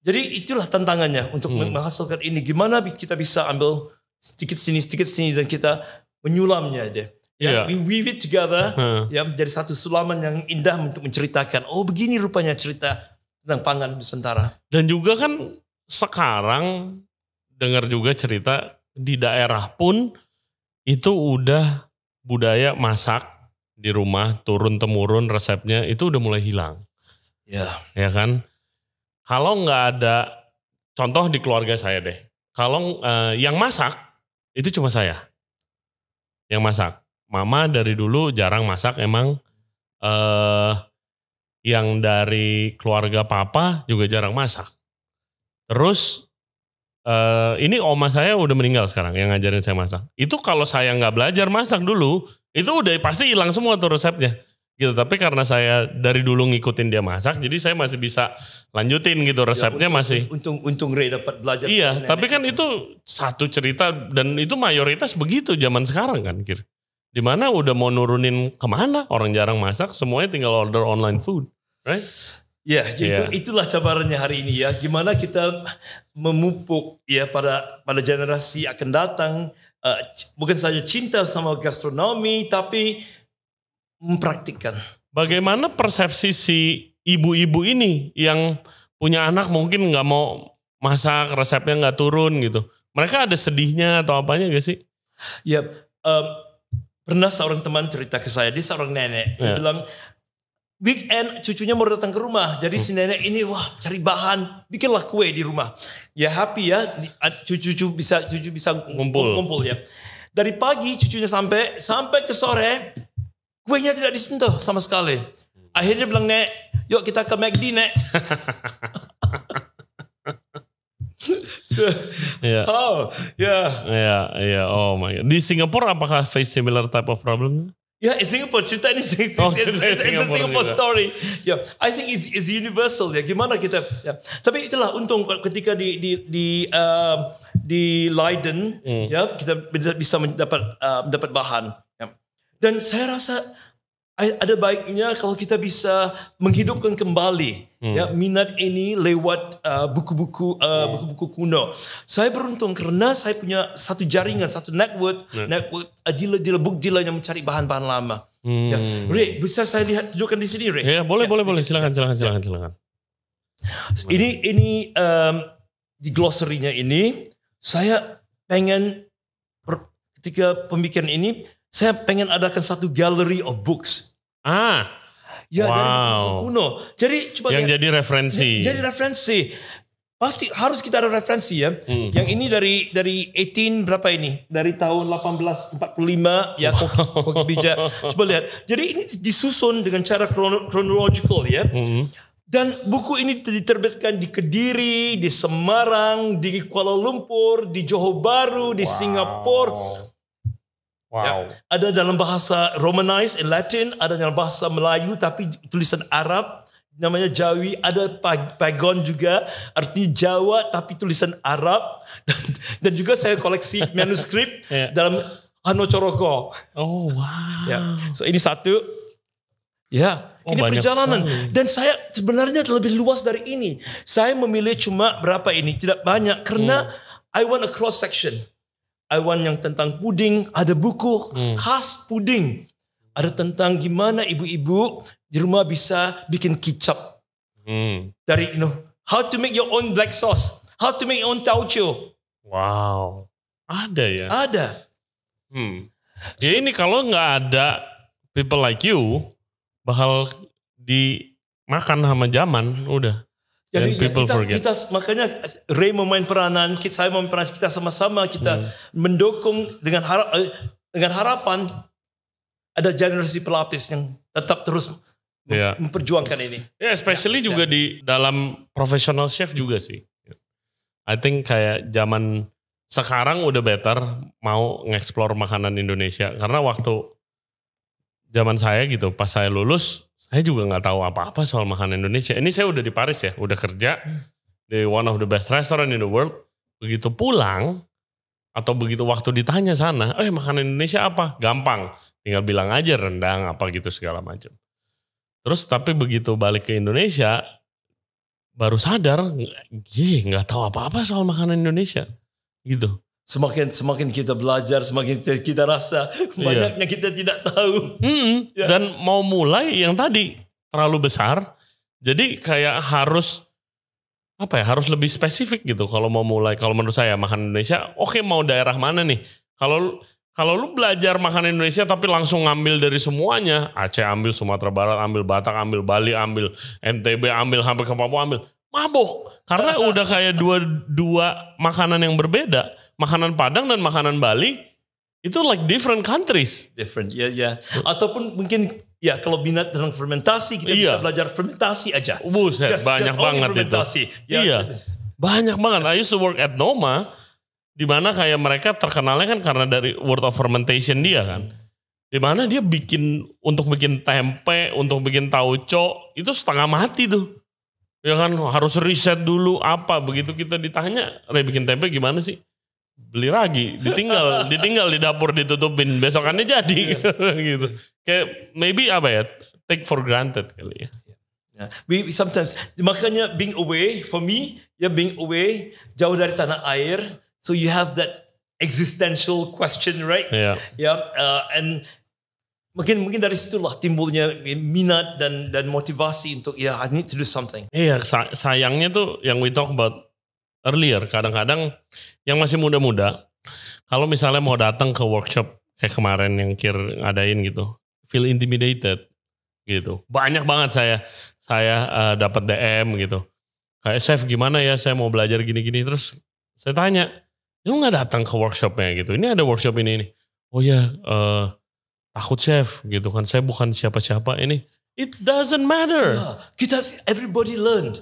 S1: Jadi itulah tantangannya untuk menghasilkan ini. Gimana kita bisa ambil sedikit sini dan kita menyulamnya aja. We weave it together menjadi satu sulaman yang indah untuk menceritakan. Oh begini rupanya cerita tentang pangan Nusantara.
S2: Dan juga kan sekarang dengar juga cerita di daerah pun itu udah budaya masak di rumah turun-temurun resepnya itu udah mulai hilang. Ya kan? Kalau nggak ada, contoh di keluarga saya deh. Kalau yang masak, itu cuma saya. Yang masak. Mama dari dulu jarang masak emang. Yang dari keluarga papa juga jarang masak. Terus, ini oma saya udah meninggal sekarang yang ngajarin saya masak. Itu kalau saya nggak belajar masak dulu, itu udah pasti hilang semua tuh resepnya. Gitu, tapi karena saya dari dulu ngikutin dia masak, jadi saya masih bisa lanjutin gitu resepnya masih.
S1: Untung Ray dapat belajar.
S2: Iya, tapi kan itu satu cerita dan itu mayoritas begitu zaman sekarang kan, dimana udah mau nurunin kemana orang jarang masak, semuanya tinggal order online food, right?
S1: Ya, itulah cabarannya hari ini ya. Gimana kita memupuk pada generasi akan datang bukan saja cinta sama gastronomi, tapi mempraktikkan.
S2: Bagaimana persepsi si ibu-ibu ini yang punya anak mungkin nggak mau masak, resepnya nggak turun gitu. Mereka ada sedihnya atau apanya gak sih?
S1: Ya, pernah seorang teman cerita ke saya, dia seorang nenek. Dia bilang, weekend cucunya mau datang ke rumah. Jadi si nenek ini, cari bahan, bikinlah kue di rumah. Ya happy ya, cucu bisa ngumpul ya. Dari pagi cucunya sampai ke sore, kuenya tidak disentuh sama sekali. Akhirnya bilang, Nek, yuk kita ke McD, Nek.
S2: Oh my God. Di Singapura apakah face similar type of problem?
S1: Yeah, in Singapore, cerita ini it's a Singapore story. Yeah, I think it's universal ya. Gimana kita? Ya. Tapi itulah untung ketika di Leiden, ya kita bisa mendapat bahan. Ya. Dan saya rasa ada baiknya kalau kita bisa menghidupkan kembali minat ini lewat buku-buku kuno. Saya beruntung karena saya punya satu jaringan, satu network book dealer yang mencari bahan-bahan lama. Ya. Ray, bisa saya tunjukkan di sini, Ray?
S2: Ya, boleh. Silakan.
S1: Ini di glossary-nya ini saya pengen ketika pemikiran ini saya pengen adakan satu gallery of books.
S2: Ya,
S1: dari buku kuno. Jadi coba
S2: yang jadi referensi.
S1: Jadi referensi. Pasti harus kita ada referensi ya. Yang ini dari 18 berapa ini? Dari tahun 1845 ya koki bijak. Coba lihat. Jadi ini disusun dengan cara chronological ya. Dan buku ini diterbitkan di Kediri, di Semarang, di Kuala Lumpur, di Johor Bahru, di Singapura. Ya, ada dalam bahasa Romanized in Latin, ada dalam bahasa Melayu tapi tulisan Arab. namanya Jawi, ada Pagon juga, arti Jawa tapi tulisan Arab, dan juga saya koleksi manuskrip dalam Hano Coroko.
S2: Oh wow.
S1: Ya, so ini satu. Ya, ini perjalanan.
S2: Sekali.
S1: Dan saya sebenarnya lebih luas dari ini. Saya memilih cuma berapa ini, tidak banyak. Karena I want a cross section. I want yang tentang puding, ada buku khas puding. Ada tentang gimana ibu-ibu di rumah bisa bikin kicap. Dari, how to make your own black sauce. How to make your own tauco.
S2: Wow. Ada ya?
S1: Ada.
S2: Ya ini kalau nggak ada people like you, bakal dimakan sama zaman, udah.
S1: Jadi
S2: ya,
S1: kita makanya Ray memain peranan, saya memain peranan, kita sama-sama kita mendukung dengan harapan ada generasi pelapis yang tetap terus memperjuangkan ini.
S2: Ya, especially juga di dalam professional chef juga sih. I think kayak zaman sekarang udah better mau nge-explore makanan Indonesia, karena waktu zaman saya gitu, pas saya lulus, saya juga nggak tahu apa-apa soal makanan Indonesia. Ini saya udah di Paris ya, udah kerja di one of the best restaurant in the world. Begitu pulang, atau begitu waktu ditanya sana, makanan Indonesia apa? Gampang, tinggal bilang aja rendang apa gitu segala macam. Terus tapi begitu balik ke Indonesia, baru sadar, nggak tahu apa-apa soal makanan Indonesia, gitu.
S1: Semakin kita belajar, semakin kita rasa banyaknya kita tidak tahu.
S2: Dan mau mulai yang tadi terlalu besar, jadi kayak harus lebih spesifik gitu kalau mau mulai. Kalau menurut saya makanan Indonesia, oke, mau daerah mana nih? Kalau lu belajar makanan Indonesia tapi langsung ngambil dari semuanya, Aceh ambil, Sumatera Barat ambil, Batak ambil, Bali ambil, NTB ambil, sampai ke Papua ambil, mabok. Karena udah kayak dua makanan yang berbeda. Makanan Padang dan makanan Bali itu like different countries.
S1: Different, ya. Ataupun mungkin ya kalau minat tentang fermentasi, kita bisa belajar fermentasi aja.
S2: Buset, banyak banget
S1: fermentasi.
S2: itu. Iya, banyak banget. I used to work at Noma, di mana kayak mereka terkenalnya kan karena dari word of fermentation dia kan. Di mana dia untuk bikin tempe, untuk bikin tauco, itu setengah mati tuh. Ya kan, harus riset dulu apa. Begitu kita ditanya, bikin tempe gimana sih? Beli ragi, ditinggal di dapur ditutupin, besokannya jadi gitu. Kayak maybe take for granted kali ya.
S1: We sometimes, makanya being away for me, being away jauh dari tanah air, so you have that existential question, right? And mungkin dari situlah timbulnya minat dan motivasi untuk I need to do something.
S2: Iya, sayangnya tuh yang we talk about earlier, kadang-kadang yang masih muda-muda, kalau misalnya mau datang ke workshop kayak kemarin yang Kir ngadain gitu, feel intimidated gitu. Banyak banget saya dapat DM gitu. Kayak chef gimana ya, saya mau belajar gini-gini. Terus saya tanya, lu nggak datang ke workshopnya gitu? Ini ada workshop ini. Oh ya, takut chef gitu kan. Saya bukan siapa-siapa ini. It doesn't matter.
S1: Everybody learn.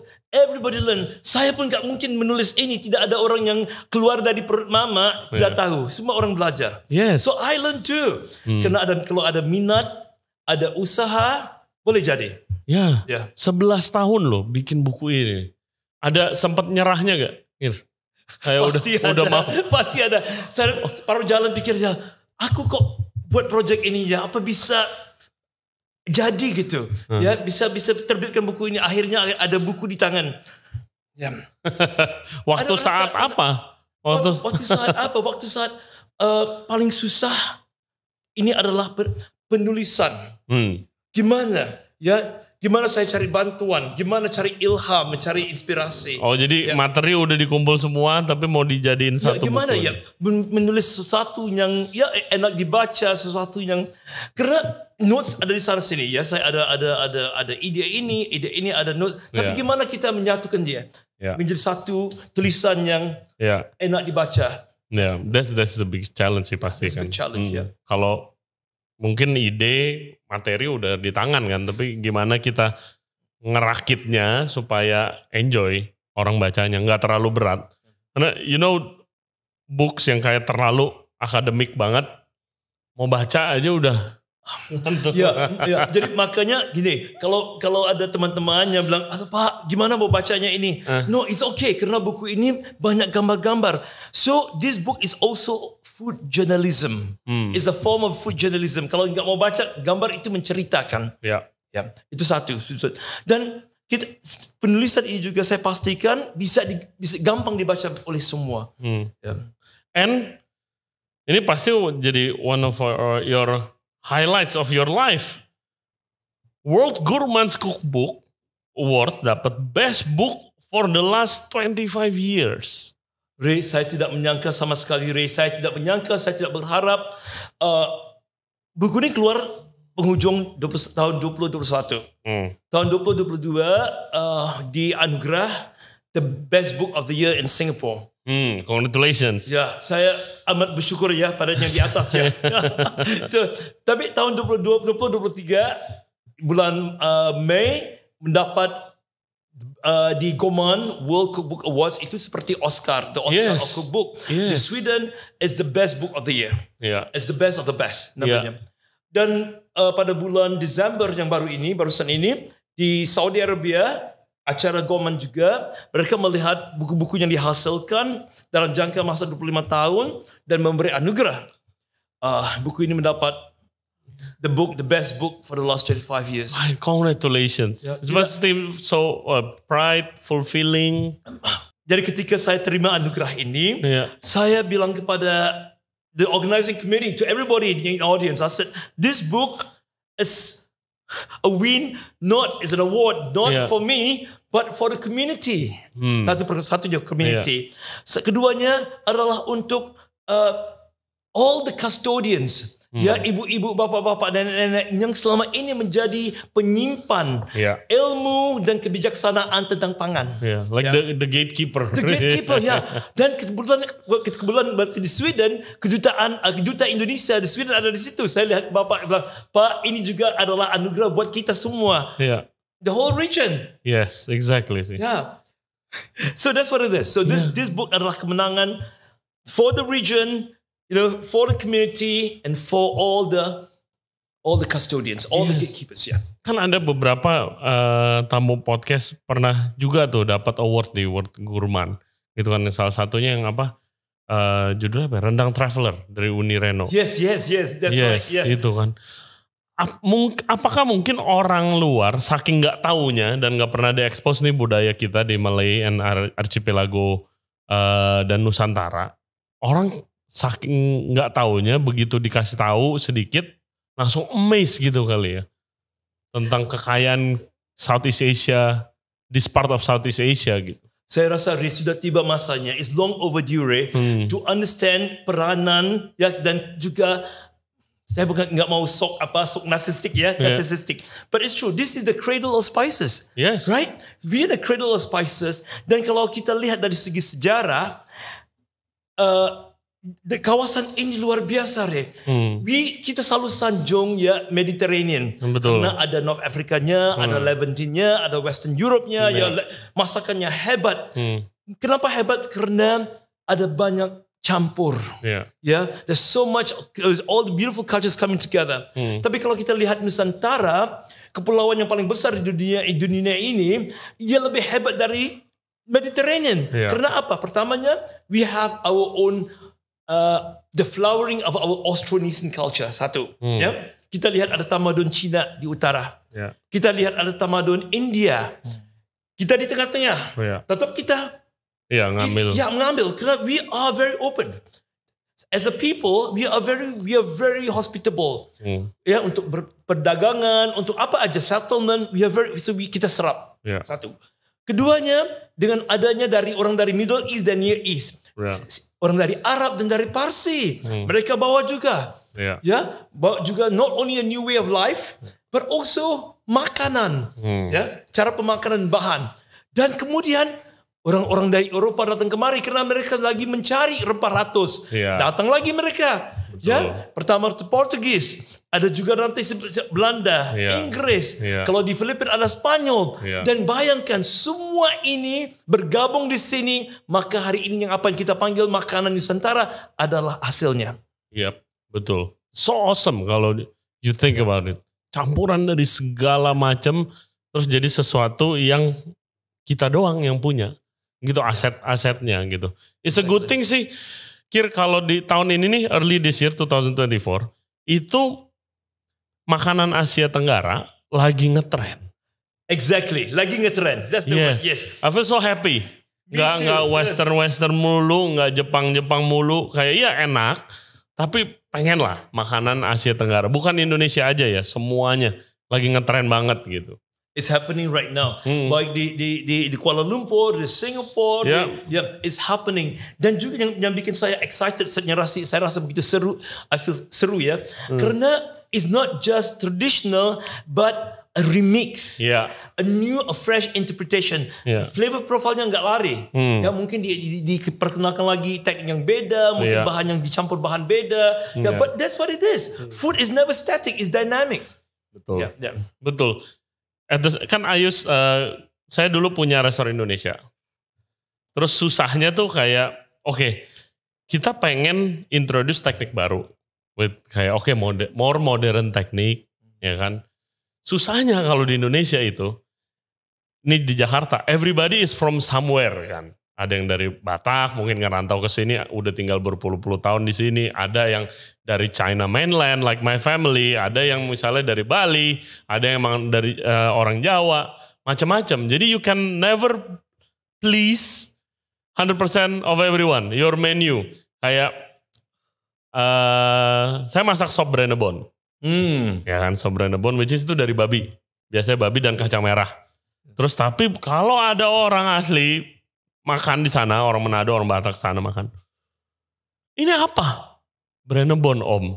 S1: Saya pun gak mungkin menulis ini. Tidak ada orang yang keluar dari perut mama tidak tahu. Semua orang belajar.
S2: Yes.
S1: So I learn too. Karena kalau ada minat, ada usaha, boleh jadi.
S2: Ya. 11 tahun loh bikin buku ini. Ada sempat nyerahnya gak? Kayak udah mau.
S1: Pasti ada. Saya baru jalan pikir aku kok buat project ini apa bisa jadi gitu. Bisa terbitkan buku ini, akhirnya ada buku di tangan.
S2: Waktu saat apa?
S1: Waktu saat paling susah ini adalah penulisan. Gimana saya cari bantuan, gimana cari ilham, mencari inspirasi.
S2: Oh, jadi materi udah dikumpul semua tapi mau dijadiin satu
S1: gimana
S2: buku.
S1: Menulis sesuatu yang enak dibaca, sesuatu yang karena notes ada di sana sini saya ada ide ini ada notes, tapi gimana kita menyatukan dia menjadi satu tulisan yang enak dibaca.
S2: That's the big challenge sih pasti kan. Kalau mungkin ide materi udah di tangan kan, tapi gimana kita ngerakitnya supaya enjoy orang bacanya, nggak terlalu berat. Karena books yang kayak terlalu akademik banget, mau baca aja udah
S1: Ya, jadi makanya gini, kalau ada teman-teman yang bilang, Pak, gimana mau bacanya ini? No, it's okay, karena buku ini banyak gambar-gambar. So this book is also food journalism. It's a form of food journalism. Kalau nggak mau baca, gambar itu menceritakan.
S2: Ya,
S1: itu satu. Dan penulisan ini juga saya pastikan bisa gampang dibaca oleh semua.
S2: And ini pasti jadi one of your highlights of your life. World Gourmand's Cookbook Award dapat Best Book for the last 25 years.
S1: Ray, saya tidak menyangka sama sekali, Ray. Saya tidak menyangka, saya tidak berharap. Buku ini keluar penghujung tahun 2021. Tahun 2022 dianugerah the Best Book of the Year in Singapore.
S2: Congratulations.
S1: Ya, saya amat bersyukur ya pada yang di atas ya. Tapi tahun 2023 bulan Mei mendapat di Gourmand World Cookbook Awards itu seperti Oscar, the Oscar of Cookbook. Di Sweden is the best book of the year. It's the best of the best namanya. Dan pada bulan Desember yang barusan ini di Saudi Arabia, acara Gourmand juga, mereka melihat buku-buku yang dihasilkan dalam jangka masa 25 tahun dan memberi anugerah. Buku ini mendapat the best book for the last 25 years.
S2: Congratulations. It must seem so pride, fulfilling.
S1: Jadi ketika saya terima anugerah ini, saya bilang kepada the organizing committee, to everybody in the audience, I said, this book is a win, is an award, not for me, but for the community. Satunya community. Keduanya adalah untuk all the custodians. Ya, ibu-ibu, bapak-bapak, dan nenek-nenek yang selama ini menjadi penyimpan ilmu dan kebijaksanaan tentang pangan.
S2: Like the gatekeeper.
S1: The gatekeeper, Dan kebetulan di Sweden, kedutaan Indonesia di Sweden ada di situ. Saya lihat bapak bilang, Pak, ini juga adalah anugerah buat kita semua. The whole region.
S2: Yes, exactly.
S1: So that's what it is. So this book adalah kemenangan for the region, for the community and for all the custodians, all the gatekeepers.
S2: Kan ada beberapa tamu podcast pernah juga tuh dapat award di World Gourmand. Gitu kan, salah satunya yang judulnya apa? Rendang Traveler dari Uni Reno.
S1: Yes. That's right. Yes.
S2: Itu kan. Apakah mungkin orang luar saking nggak taunya dan nggak pernah diekspos nih budaya kita di Malay and Archipelago dan Nusantara, orang saking nggak taunya begitu dikasih tahu sedikit langsung amazed gitu kali ya tentang kekayaan Southeast Asia, this part of Southeast Asia gitu.
S1: Saya rasa sudah tiba masanya, it's long overdue, to understand peranan dan juga saya bukan nggak mau sok narcissistic narcissistic, but it's true. This is the cradle of spices, right? We are the cradle of spices. Dan kalau kita lihat dari segi sejarah, kawasan ini luar biasa, kita selalu sanjung Mediterranean.
S2: Betul.
S1: Karena ada North Afrikanya, ada Levantine-nya, ada Western Europe-nya, masakannya hebat. Kenapa hebat? Karena ada banyak campur. There's so much, all the beautiful cultures coming together. Tapi kalau kita lihat Nusantara, kepulauan yang paling besar di dunia ini, ia lebih hebat dari Mediterranean. Karena apa? Pertamanya, we have our own the flowering of our Austronesian culture. Satu, kita lihat ada tamadun Cina di utara. Kita lihat ada tamadun India. Kita di tengah-tengah. Tetap kita mengambil karena we are very open. As a people, we are very hospitable. Untuk perdagangan, untuk apa aja settlement, kita serap. Satu. Keduanya, dengan adanya orang dari Middle East dan Near East, orang dari Arab dan dari Parsi, mereka bawa juga, bawa juga not only a new way of life, but also makanan, cara pemakanan bahan. Dan kemudian orang-orang dari Eropa datang kemari karena mereka lagi mencari rempah ratus. Datang lagi mereka, pertama itu Portugis. Ada juga nanti Belanda, Inggris. Kalau di Filipina ada Spanyol. Dan bayangkan semua ini bergabung di sini. Maka hari ini yang apa yang kita panggil makanan Nusantara adalah hasilnya.
S2: Betul. So awesome kalau You think about it. Campuran dari segala macam terus jadi sesuatu yang kita doang yang punya. Gitu aset-asetnya gitu. It's a good thing sih. Kir kalau di tahun ini nih early this year 2024 itu makanan Asia Tenggara lagi ngetrend.
S1: Exactly, lagi ngetrend. That's the word. Yes.
S2: I feel so happy. Nggak Western mulu, nggak Jepang mulu. Kayak ya enak, tapi pengen lah makanan Asia Tenggara. Bukan Indonesia aja ya, semuanya lagi ngetrend banget gitu.
S1: It's happening right now. Baik di Kuala Lumpur, di Singapore, it's happening. Dan juga yang bikin saya excited, saya rasa begitu seru. I feel seru ya, karena it's not just traditional, but a remix, a new, a fresh interpretation. Flavor profile-nya nggak lari. Ya mungkin diperkenalkan lagi teknik yang beda, mungkin bahan yang dicampur bahan beda. But that's what it is. Food is never static, it's dynamic.
S2: Betul. Betul. Kan Ayus, saya dulu punya restoran Indonesia. Terus susahnya tuh kayak, kita pengen introduce teknik baru, with kayak more modern teknik, ya kan? Susahnya kalau di Indonesia itu, ini di Jakarta, everybody is from somewhere kan. Ada yang dari Batak, mungkin ngerantau ke sini, udah tinggal berpuluh-puluh tahun di sini. Ada yang dari China mainland, like my family. Ada yang misalnya dari Bali, ada yang emang dari orang Jawa, macam-macam. Jadi you can never please 100% of everyone, your menu. Kayak saya masak sop Brenebon. Ya kan, sop Brenebon, which is itu dari babi. Biasanya babi dan kacang merah. Terus tapi kalau ada orang asli makan di sana, orang Manado, orang Batak sana makan. Ini apa? Brenebon om.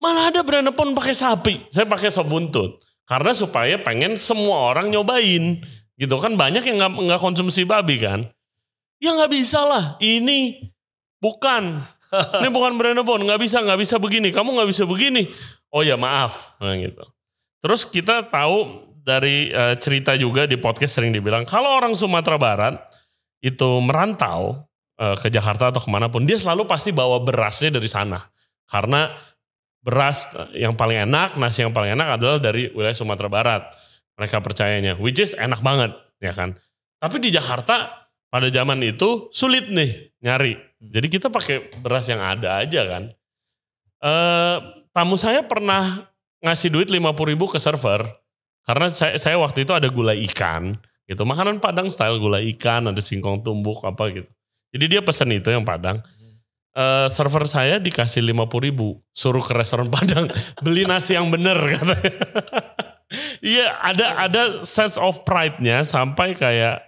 S2: Mana ada Brenebon pakai sapi? Saya pakai sop buntut. Karena supaya pengen semua orang nyobain. Gitu kan, banyak yang nggak konsumsi babi kan. Ya nggak bisa lah. Ini bukan Brenebon. Nggak bisa begini. Kamu nggak bisa begini. Oh ya maaf, gitu. Terus kita tahu dari cerita juga di podcast sering dibilang, kalau orang Sumatera Barat itu merantau ke Jakarta atau kemanapun, dia selalu pasti bawa berasnya dari sana. Karena beras yang paling enak, nasi yang paling enak adalah dari wilayah Sumatera Barat. Mereka percayanya, which is enak banget, ya kan. Tapi di Jakarta pada zaman itu sulit nih nyari. Jadi kita pakai beras yang ada aja kan. Tamu saya pernah ngasih duit 50.000 ke server karena saya waktu itu ada gulai ikan gitu, makanan Padang style gulai ikan, ada singkong tumbuk apa gitu. Jadi dia pesan itu yang Padang. Server saya dikasih 50.000, suruh ke restoran Padang beli nasi yang bener katanya. Iya, ada sense of pride-nya sampai kayak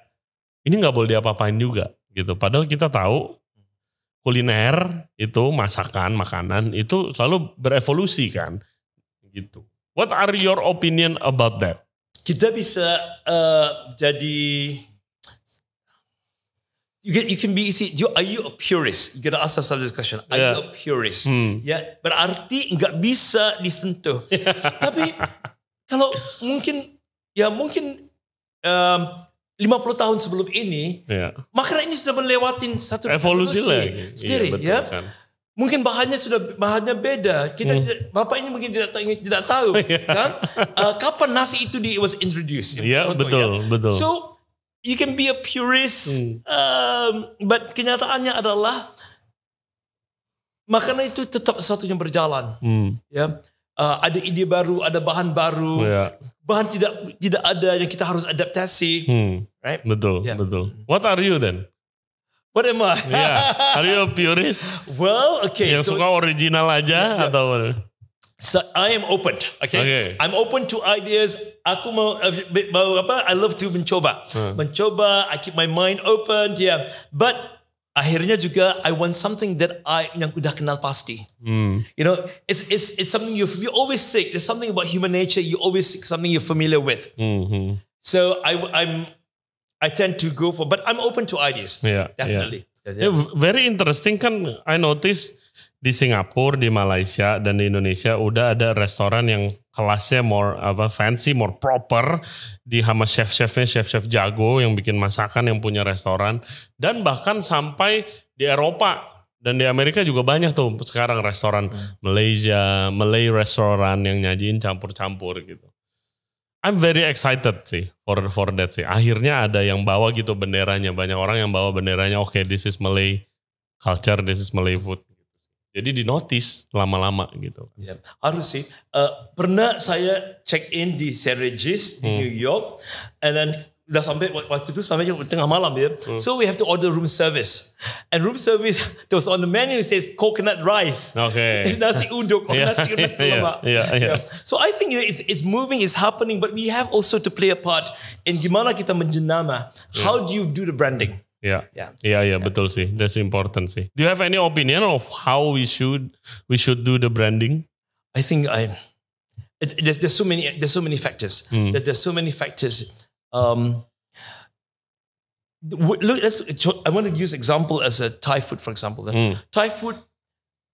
S2: ini nggak boleh diapa-apain juga gitu. Padahal kita tahu kuliner itu, masakan, makanan itu selalu berevolusi kan, gitu. What are your opinion about that?
S1: Kita bisa jadi, you can be, are you a purist? You gotta ask yourself this question. Are you a purist? Ya, berarti nggak bisa disentuh. Tapi kalau mungkin 50 tahun sebelum ini, makanan ini sudah melewati satu evolusi sendiri, ya. Kan. Mungkin bahannya beda. Kita Bapak ini mungkin tidak tahu, kan? Kapan nasi itu was introduced?
S2: Iya, betul.
S1: So you can be a purist, but kenyataannya adalah makanan itu tetap sesuatu yang berjalan, ya. Ada ide baru, ada bahan baru. Bahan tidak ada yang kita harus adaptasi, right?
S2: Betul. What are you then?
S1: What am I?
S2: Are you a purist?
S1: Well, okay.
S2: Yang suka original aja atau?
S1: So I am open, okay? I'm open to ideas. Aku mau I love to mencoba. I keep my mind open, But akhirnya juga I want something that yang udah kenal pasti. You know, it's something you always seek. There's something about human nature. You always seek something you're familiar with. So I tend to go for, but I'm open to ideas. Definitely.
S2: Very interesting kan. I notice di Singapura, di Malaysia dan di Indonesia udah ada restoran yang kelasnya more fancy, more proper, di sama chef-chefnya, chef-chef jago yang bikin masakan, yang punya restoran, dan bahkan sampai di Eropa Dan di Amerika juga banyak tuh sekarang restoran Malaysia, Malay restoran yang nyajiin campur-campur gitu. I'm very excited sih for that sih. Akhirnya ada yang bawa gitu benderanya. Banyak orang yang bawa benderanya, oke, this is Malay culture, this is Malay food. Jadi di notice lama-lama gitu.
S1: Ya, harus sih. Pernah saya check in di St. Regis di New York, and then udah sampai waktu itu sampai tengah malam ya. So we have to order room service, and room service there was on the menu says coconut rice, nasi uduk, nasi lemak.
S2: Yeah.
S1: So I think it's moving, it's happening, but we have also to play a part in gimana kita menjenama. How do you do the branding?
S2: Yeah, betul sih. That's important sih. Do you have any opinion of how we should do the branding?
S1: I think there's so many factors. There's so many factors. Look, I want to use example as a Thai food, for example. Thai food,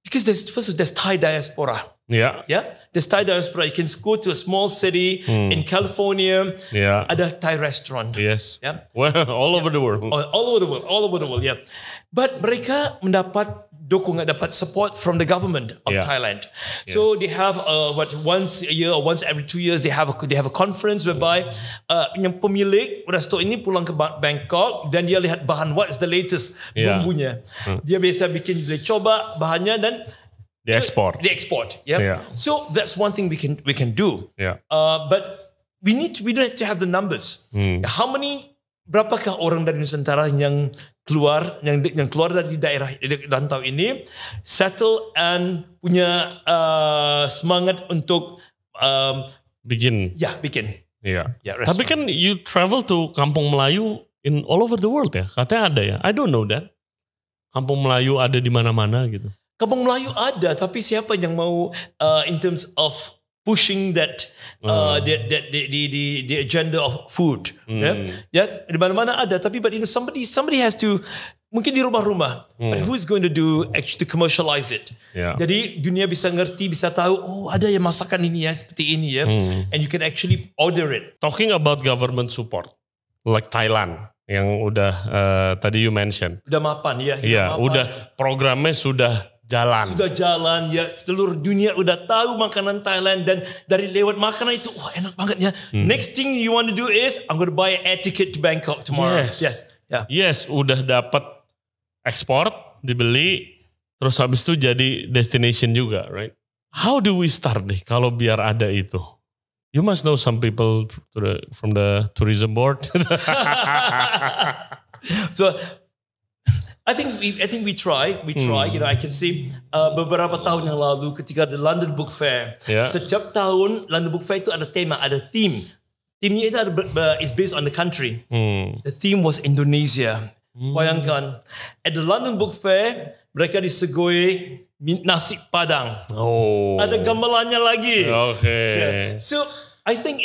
S1: because there's Thai diaspora.
S2: Yeah.
S1: There's Thai diaspora. You can go to a small city in California.
S2: Yeah.
S1: Ada Thai restaurant.
S2: Yes.
S1: Yeah.
S2: Well, all over the world.
S1: All over the world. Yeah. But mereka mendapat dukungan, dapat support from the government of Thailand. So they have once a year or once every 2 years they have a conference whereby yang pemilik restoran ini pulang ke Bangkok dan dia lihat bahan, what is the latest bumbunya. Dia biasa bikin, dia coba bahannya dan
S2: the export.
S1: So that's one thing we can do. But we need to have the numbers. How many, berapakah orang dari Nusantara yang keluar dari daerah rantau ini settle and punya semangat untuk
S2: bikin. Tapi kan you travel to Kampung Melayu in all over the world ya. Katanya ada ya. I don't know that. Kampung Melayu ada di mana-mana gitu.
S1: Kampung Melayu ada, tapi siapa yang mau in terms of pushing that the agenda of food, di mana-mana ada, tapi but somebody has to, mungkin di rumah-rumah, but who's going to do actually to commercialize it? Jadi dunia bisa ngerti, bisa tahu, oh ada yang masakan ini ya, seperti ini ya, and you can actually order it.
S2: Talking about government support, like Thailand yang udah tadi you mention,
S1: udah mapan ya,
S2: udah programnya sudah jalan
S1: ya, seluruh dunia udah tahu makanan Thailand, dan dari lewat makanan itu enak banget ya. Next thing you want to do is I'm going to buy an air ticket to Bangkok tomorrow.
S2: Yes, udah dapat ekspor, dibeli, terus habis itu jadi destination juga, right? How do we start nih kalau biar ada itu? You must know some people from the tourism board.
S1: So I think we try. You know, I can see beberapa tahun yang lalu ketika the London Book Fair. Setiap tahun London Book Fair itu ada tema, ada theme. Theme-nya itu is based on the country. The theme was Indonesia. Bayangkan, at the London Book Fair mereka disegoi nasi Padang. Ada gamelannya lagi. So I think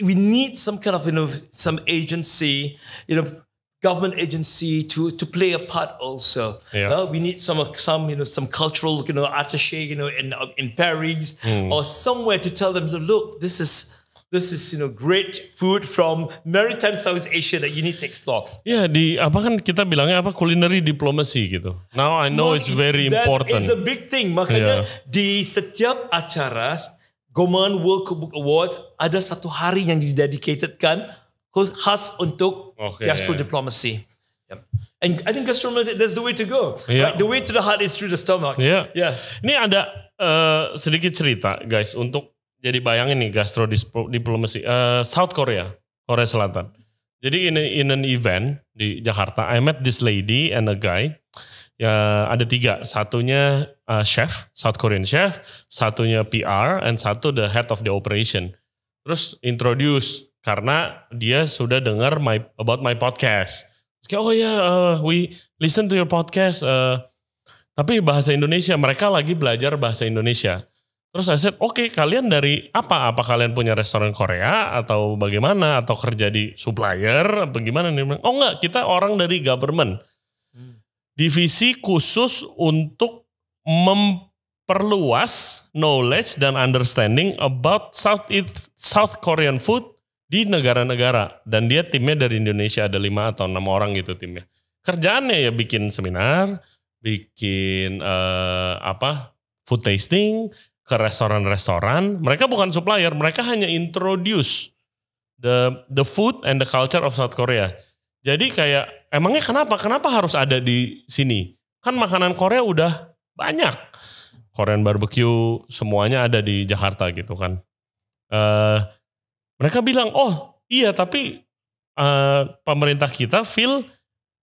S1: we need some kind of, you know, some agency, you know, government agency to play a part also. We need some you know, some cultural, you know, attaché, you know, in Paris or somewhere to tell them, look, this is you know, great food from maritime Southeast Asia that you need to explore.
S2: Apa kan kita bilangnya apa, culinary diplomacy gitu. Now I know it's very important.
S1: It's a big thing. Makanya di setiap acara Gourmand World Cookbook Award ada satu hari yang didedicatedkan khas untuk gastro diplomacy. And I think gastronomy, that's the way to go. Right? The way to the heart is through the stomach.
S2: Ini ada sedikit cerita guys, untuk jadi bayangin nih gastro diplomacy. South Korea Selatan. Jadi in an event di Jakarta, I met this lady and a guy. Ya, ada 3. Satunya chef, South Korean chef. Satunya PR, and satu the head of the operation. Terus introduce, karena dia sudah dengar about my podcast. Kayak, we listen to your podcast. Tapi bahasa Indonesia, mereka lagi belajar bahasa Indonesia. Terus saya said, oke, kalian dari apa? Apa kalian punya restoran Korea atau bagaimana? Atau kerja di supplier? Apa gimana? Oh enggak, kita orang dari government. Divisi khusus untuk memperluas knowledge dan understanding about South Korean food di negara-negara. Dan dia timnya dari Indonesia, ada 5 atau 6 orang gitu timnya. Kerjaannya ya bikin seminar, bikin food tasting ke restoran-restoran. Mereka bukan supplier, mereka hanya introduce the food and the culture of South Korea. Jadi kayak emangnya kenapa harus ada di sini? Kan makanan Korea udah banyak. Korean barbecue semuanya ada di Jakarta gitu kan. Mereka bilang, oh iya tapi pemerintah kita feel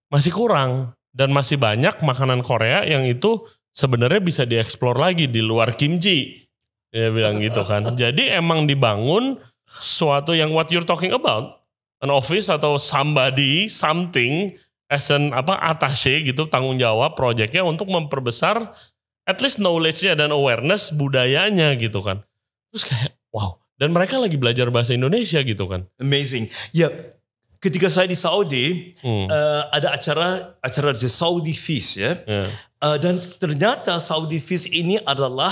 S2: masih kurang. Dan masih banyak makanan Korea yang itu sebenarnya bisa dieksplor lagi di luar kimchi. Dia bilang gitu kan. Jadi emang dibangun suatu yang what you're talking about. An office atau something as an attaché gitu, tanggung jawab proyeknya untuk memperbesar at least knowledge-nya dan awareness budayanya gitu kan. Terus kayak wow. Dan mereka lagi belajar bahasa Indonesia gitu kan.
S1: Amazing. Ya, ketika saya di Saudi, ada acara The Saudi Feast ya. Dan ternyata Saudi Feast ini adalah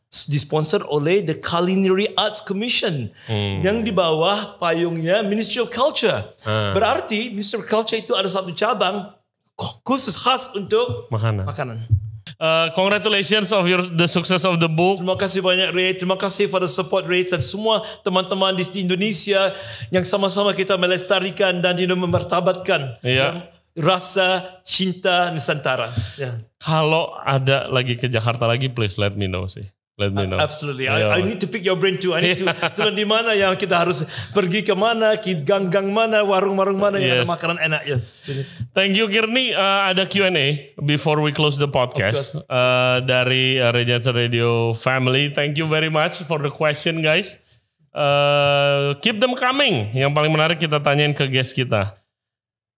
S1: disponsor oleh the Culinary Arts Commission yang di bawah payungnya Ministry of Culture. Berarti Ministry of Culture itu ada satu cabang khusus khas untuk makanan.
S2: Congratulations of the success of the book.
S1: Terima kasih banyak Ray. Terima kasih for the support Ray dan semua teman-teman di Indonesia yang sama-sama kita melestarikan dan memartabatkan rasa cinta Nusantara.
S2: Kalau ada lagi ke Jakarta lagi, please let me know sih. Let me know.
S1: Absolutely. I need to pick your brain too. I need to tahu di mana yang kita harus pergi ke mana, gang-gang mana, warung-warung mana yang ada makanan enak ya.
S2: Thank you Kirni. Ada Q&A before we close the podcast dari Ray Jensen Radio Family. Thank you very much for the question guys. Keep them coming. Yang paling menarik kita tanyain ke guest kita.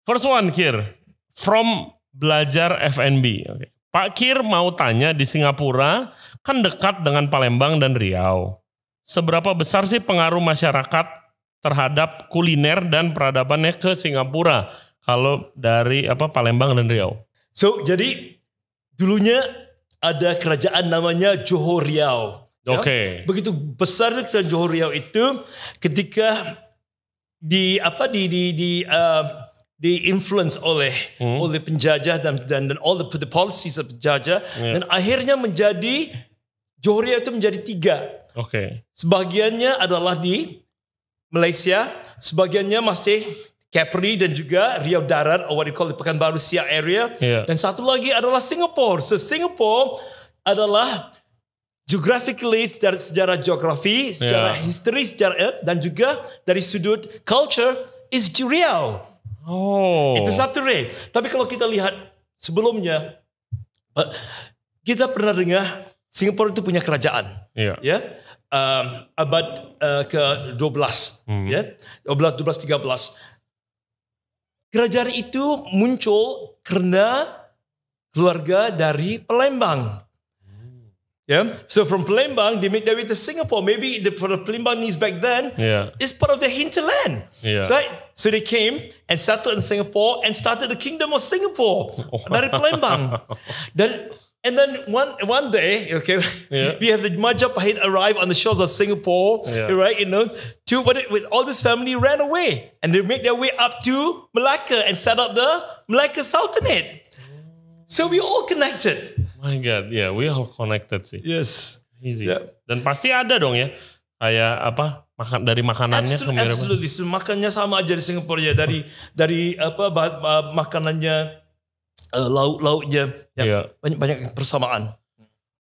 S2: First one Kir, from Belajar F&B. Okay. Pak Kir mau tanya, di Singapura kan dekat dengan Palembang dan Riau. Seberapa besar sih pengaruh masyarakat terhadap kuliner dan peradabannya ke Singapura kalau dari Palembang dan Riau?
S1: So, jadi dulunya ada kerajaan namanya Johor Riau.
S2: Oke.
S1: Begitu besar kerajaan Johor Riau itu ketika di-influence oleh penjajah dan all the policies of penjajah dan akhirnya menjadi Johor Riau itu menjadi 3.
S2: Okay.
S1: Sebagiannya adalah di Malaysia, sebagiannya masih Kepri dan juga Riau Darat atau what you call the Pekanbaru Siak area dan satu lagi adalah Singapore. So Singapore adalah geographically secara geografi, secara history, dan juga dari sudut culture is Riau.
S2: Oh.
S1: Itu satu Ray. Tapi kalau kita lihat sebelumnya, kita pernah dengar Singapura itu punya kerajaan, ya, abad ke-12, ya, 12, 13. Kerajaan itu muncul karena keluarga dari Palembang. So from Palembang, they make their way to Singapore. Maybe for the Palembanese back then, it's part of their hinterland. Right? So they came and settled in Singapore and started the Kingdom of Singapore dari Palembang. And then one day, we have the Majapahit arrive on the shores of Singapore, right? With all this family ran away and they made their way up to Malacca and set up the Malacca Sultanate. So we all connected.
S2: My God, we all connected sih.
S1: Yes.
S2: Easy. Dan pasti ada dong ya, kayak dari makanannya.
S1: Absolutely. So, makannya sama aja di Singapura ya. Dari makanannya, lauk-lauknya, banyak persamaan.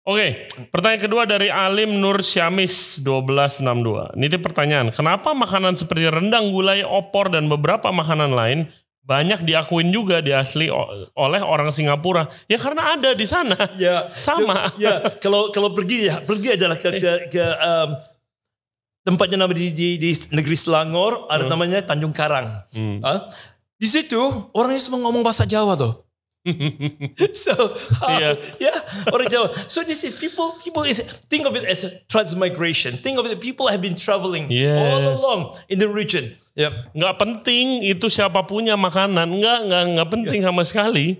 S2: Oke, pertanyaan kedua dari Alim Nur Syamis 1262. Ini pertanyaan, kenapa makanan seperti rendang, gulai, opor dan beberapa makanan lain banyak diakuin juga diasli oleh orang Singapura? Ya karena ada di sana. Sama.
S1: Kalau pergi aja lah ke tempatnya nama di negeri Selangor, ada namanya Tanjung Karang. Di situ orangnya semua ngomong bahasa Jawa tuh. Orang Jawa. So this is people think of it as a transmigration. Think of it, people have been traveling all along in the region.
S2: Nggak penting itu siapa punya makanan, nggak penting sama sekali.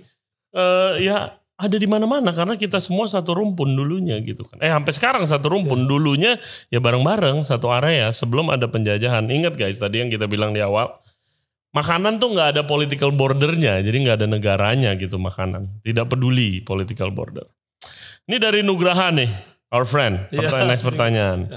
S2: Ada di mana-mana karena kita semua satu rumpun dulunya gitu kan. Sampai sekarang satu rumpun, dulunya ya bareng-bareng satu area sebelum ada penjajahan. Ingat guys tadi yang kita bilang di awal, makanan tuh nggak ada political bordernya, jadi nggak ada negaranya gitu makanan. Tidak peduli political border. Ini dari Nugraha nih, our friend. Next pertanyaan.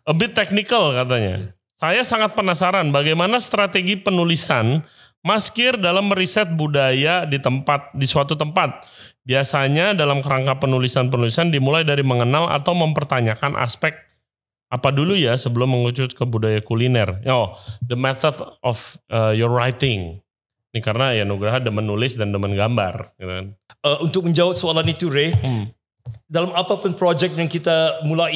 S2: A bit technical katanya. Saya sangat penasaran bagaimana strategi penulisan Mas Kir dalam meriset budaya di suatu tempat. Biasanya dalam kerangka penulisan dimulai dari mengenal atau mempertanyakan aspek apa dulu ya sebelum mengerucut ke budaya kuliner. The method of your writing. Ini karena ya Nugraha demen nulis dan demen gambar. Gitu kan.
S1: Untuk menjawab soalan itu Ray, dalam apapun project yang kita mulai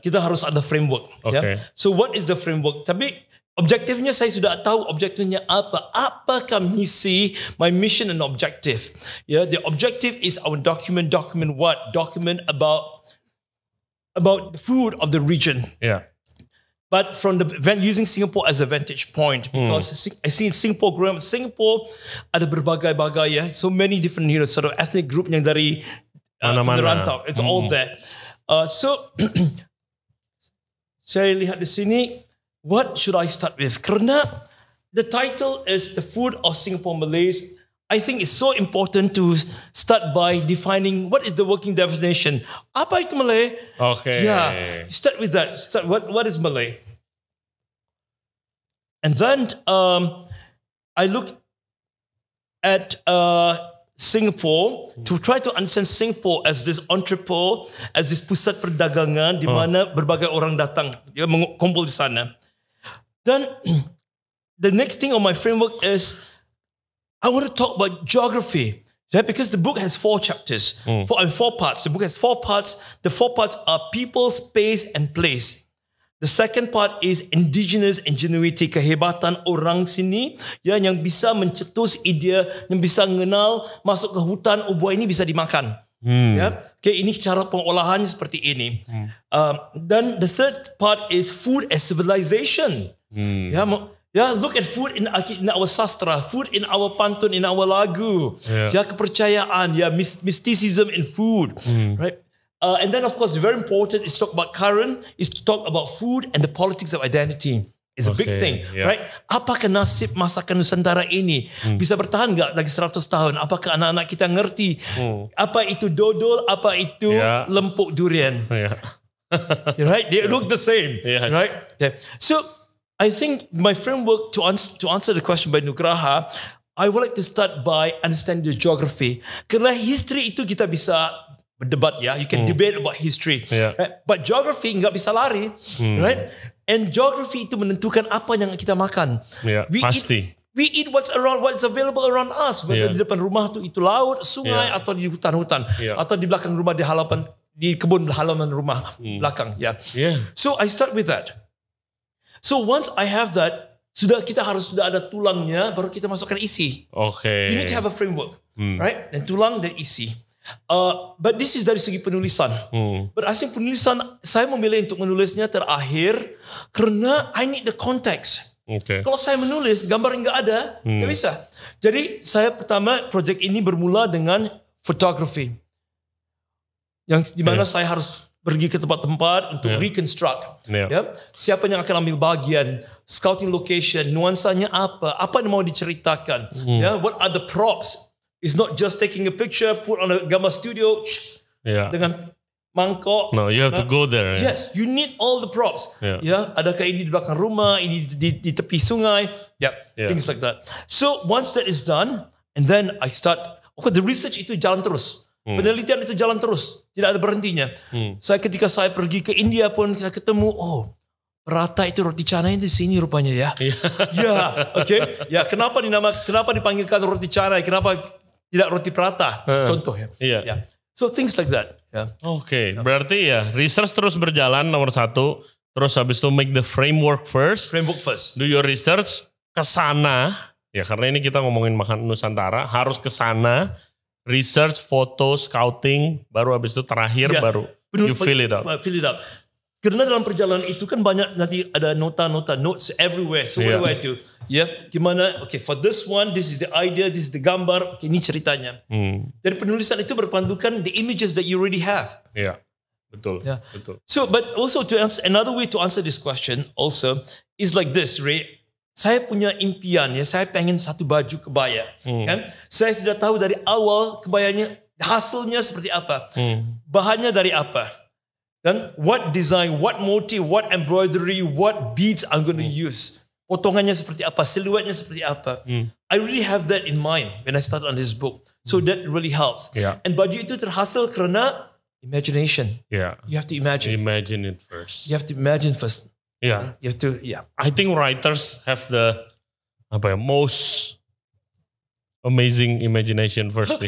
S1: kita harus ada framework.
S2: Okay.
S1: So what is the framework? Tapi objektifnya saya sudah tahu objektifnya apa. Apakah misi, my mission and objective. The objective is our document what? Document about the food of the region.
S2: Yeah.
S1: But from using Singapore as a vantage point, because I see Singapore ada berbagai-bagai so many different sort of ethnic group yang dari rantau. It's all there. So saya lihat di sini, what should I start with? Karena the title is The Food of Singapore Malays. I think it's so important to start by defining what is the working definition. Apa itu Malay?
S2: Okay.
S1: Yeah, start with that. What is Malay? And then I look at Singapore to try to understand Singapore as this entrepot, as this pusat perdagangan di mana berbagai orang datang, kumpul di sana. Then the next thing on my framework is I want to talk about geography, because the book has 4 chapters, 4 parts. The book has 4 parts. The 4 parts are people, space, and place. The second part is indigenous ingenuity, kehebatan orang sini yang bisa mencetus ide, yang bisa mengenal, masuk ke hutan, buah ini bisa dimakan. Ini cara pengolahannya seperti ini. Then the third part is food as civilization. Look at food in our sastra, food in our pantun, in our lagu. Kepercayaan, mysticism in food, right? And then of course, very important is to talk about current, is to talk about food and the politics of identity. It's a big thing, right? Apakah nasib masakan Nusantara ini bisa bertahan nggak lagi 100 tahun? Apakah anak-anak kita ngerti apa itu dodol, apa itu lempuk durian? Right? They look the same, right? So I think my framework to answer the question by Nugraha, I would like to start by understanding the geography. Kerana history itu kita bisa berdebat, you can debate about history, right? But geography nggak bisa lari, right? And geography itu menentukan apa yang kita makan.
S2: Pasti.
S1: We eat what's available around us. Whether di depan rumah itu laut, sungai, atau di hutan-hutan, atau di belakang rumah, di kebun halaman rumah belakang. So I start with that. So once I have that, kita harus ada tulangnya, baru kita masukkan isi.
S2: Okay.
S1: You need to have a framework, right? Dan tulang dan isi. But this is dari segi penulisan. But I think penulisan, saya memilih untuk menulisnya terakhir karena I need the context. Kalau saya menulis, gambar nggak ada, nggak bisa. Jadi saya pertama, project ini bermula dengan fotografi. Yang dimana saya harus pergi ke tempat-tempat untuk reconstruct. Siapa yang akan ambil bagian, scouting location, nuansanya apa yang mau diceritakan. What are the props? It's not just taking a picture, put on a gambar studio dengan mangkok.
S2: No, you have to go there.
S1: Yes, you need all the props. Adakah ini di belakang rumah, ini di tepi sungai, things like that. So once that is done, and then I start. The research itu jalan terus. Penelitian itu jalan terus, tidak ada berhentinya. Ketika saya pergi ke India pun saya ketemu, prata itu roti canai di sini rupanya Kenapa dipanggilkan roti canai? Kenapa tidak roti prata? Contoh So things like that.
S2: Berarti research terus berjalan nomor 1. Terus habis itu make the framework first. Do your research ke sana. Karena ini kita ngomongin makan Nusantara, harus ke sana. Research, foto, scouting, baru habis itu terakhir baru you fill it up. Karena dalam perjalanan itu kan banyak nanti ada nota-nota, notes everywhere. So what do I do? Gimana? For this one, this is the idea, this is the gambar. Ini ceritanya. Dari penulisan itu berpandukan the images that you already have. Betul.
S1: So, but also to answer, another way to answer this question also is like this, Ray. saya punya impian ya, saya pengen satu baju kebaya. Kan? Saya sudah tahu dari awal kebayanya hasilnya seperti apa. Bahannya dari apa. Dan what design, what motif, what embroidery, what beads I'm going to use. Potongannya seperti apa, siluetnya seperti apa. I really have that in mind when I started on this book. So that really helps.
S2: Yeah.
S1: And baju itu terhasil kerana imagination.
S2: Yeah.
S1: You have to imagine.
S2: Imagine it first.
S1: You have to imagine first.
S2: Yeah.
S1: You have to, yeah.
S2: I think writers have the most amazing imagination first.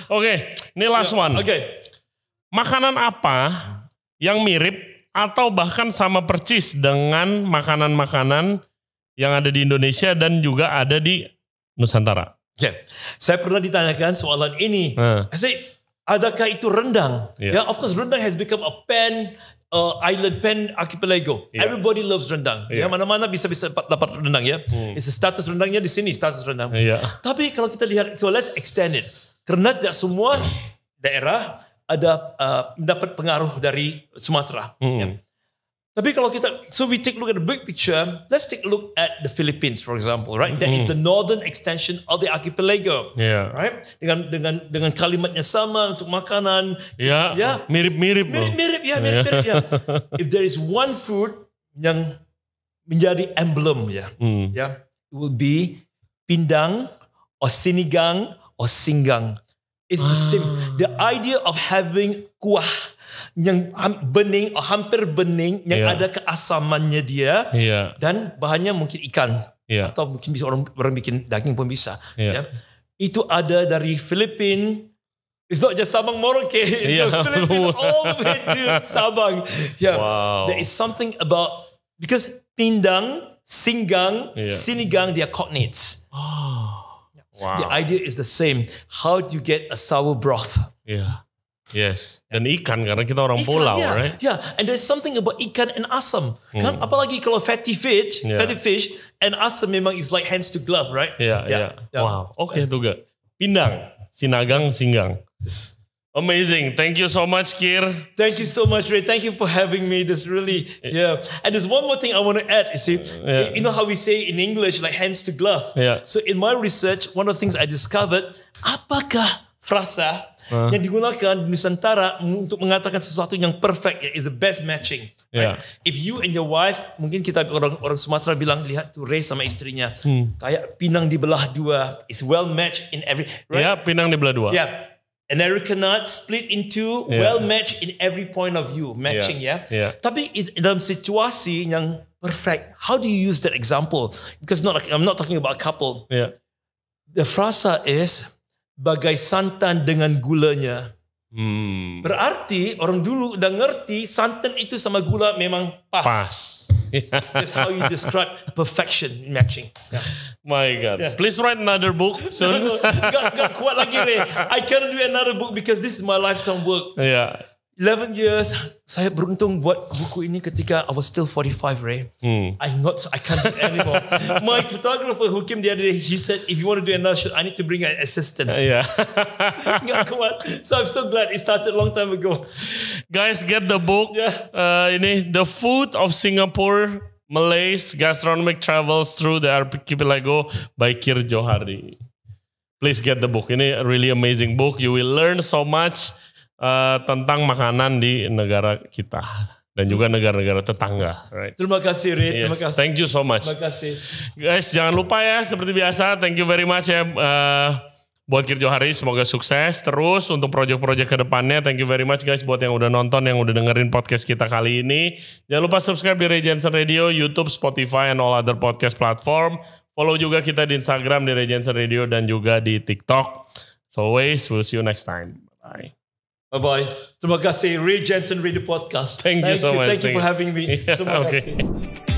S2: Oke, ini last one.
S1: Okay.
S2: Makanan apa yang mirip atau bahkan sama persis dengan makanan-makanan yang ada di Indonesia dan juga ada di Nusantara?
S1: Yeah. Saya pernah ditanyakan soalan ini. I say, adakah itu rendang? Yeah. Of course, rendang has become a island pan archipelago. Yeah. Everybody loves rendang. Yeah. Mana-mana bisa dapat rendang ya. It's a status rendangnya di sini, status rendang.
S2: Yeah.
S1: Tapi kalau kita lihat, let's extend it. Karena tidak semua daerah ada mendapat pengaruh dari Sumatera. Ya. Tapi kalau so we take a look at the big picture. Let's take a look at the Philippines, for example, right? That is the northern extension of the archipelago, right? Dengan kalimatnya sama untuk makanan.
S2: Mirip-mirip.
S1: Mirip. If there is one food yang menjadi emblem, it will be pindang or sinigang or singgang. It's the same. The idea of having kuah yang bening, hampir bening, yang ada keasamannya dia, dan bahannya mungkin ikan, atau mungkin bisa orang bikin daging pun bisa. Itu ada dari Filipina. It's not just Sabang Merauke. It's Filipina all the way to Sabang. Wow. There is something about, because pindang, singgang, sinigang, they are cognates. Wow. The idea is the same. How do you get a sour broth?
S2: Yes. Dan ikan, karena kita orang pulau, right?
S1: And there's something about ikan and asam. Kan? Apalagi kalau fatty fish and asam memang is like hands to glove, right?
S2: Wow. Oke, tuh gak. Pindang, sinagang, singgang. Amazing. Thank you so much, Kir.
S1: Thank you so much, Ray. Thank you for having me. This really, And there's one more thing I want to add. You see, you know how we say in English, like hands to glove. So in my research, one of the things I discovered, apakah frasa yang digunakan di Nusantara untuk mengatakan sesuatu yang perfect is the best matching. Right? If you and your wife, mungkin kita orang Sumatera bilang, lihat tuh Ray sama istrinya, kayak pinang dibelah dua, is well matched in every. Right?
S2: Pinang dibelah dua.
S1: American nut split into well matched in every point of view, matching, Tapi dalam situasi yang perfect, how do you use that example? Because I'm not talking about a couple. The frasa is bagai santan dengan gulanya. Berarti orang dulu udah ngerti santan itu sama gula memang pas. That's how you describe perfection matching.
S2: My God. Please write another book soon.
S1: Gak kuat lagi, Ray. I cannot do another book because this is my lifetime work. 11 years, saya beruntung buat buku ini ketika I was still 45, Ray. I can't do it anymore. My photographer who came the other day, he said, if you want to do another shoot, I need to bring an assistant. Gak kuat. So I'm so glad it started a long time ago.
S2: Guys, get the book. Ini The Food of Singapore, Malay's Gastronomic Travels Through the Archipelago by Kir Johari. Please get the book. Ini a really amazing book. You will learn so much tentang makanan di negara kita dan juga negara-negara tetangga, right?
S1: Terima kasih, Ray. Terima kasih.
S2: Thank you so much.
S1: Terima kasih.
S2: Guys, jangan lupa ya, seperti biasa, thank you very much ya buat Kir Johari. Semoga sukses terus untuk project-project ke depannya. Thank you very much guys buat yang udah nonton, yang udah dengerin podcast kita kali ini. Jangan lupa subscribe di Ray Jensen Radio, YouTube, Spotify, and all other podcast platform. Follow juga kita di Instagram di Ray Jensen Radio dan juga di TikTok. So always, we'll see you next time. Bye.
S1: Bye-bye. Terima kasih, Ray Jensen Radio Podcast.
S2: Thank you so much.
S1: Thank you for having me. Terima kasih.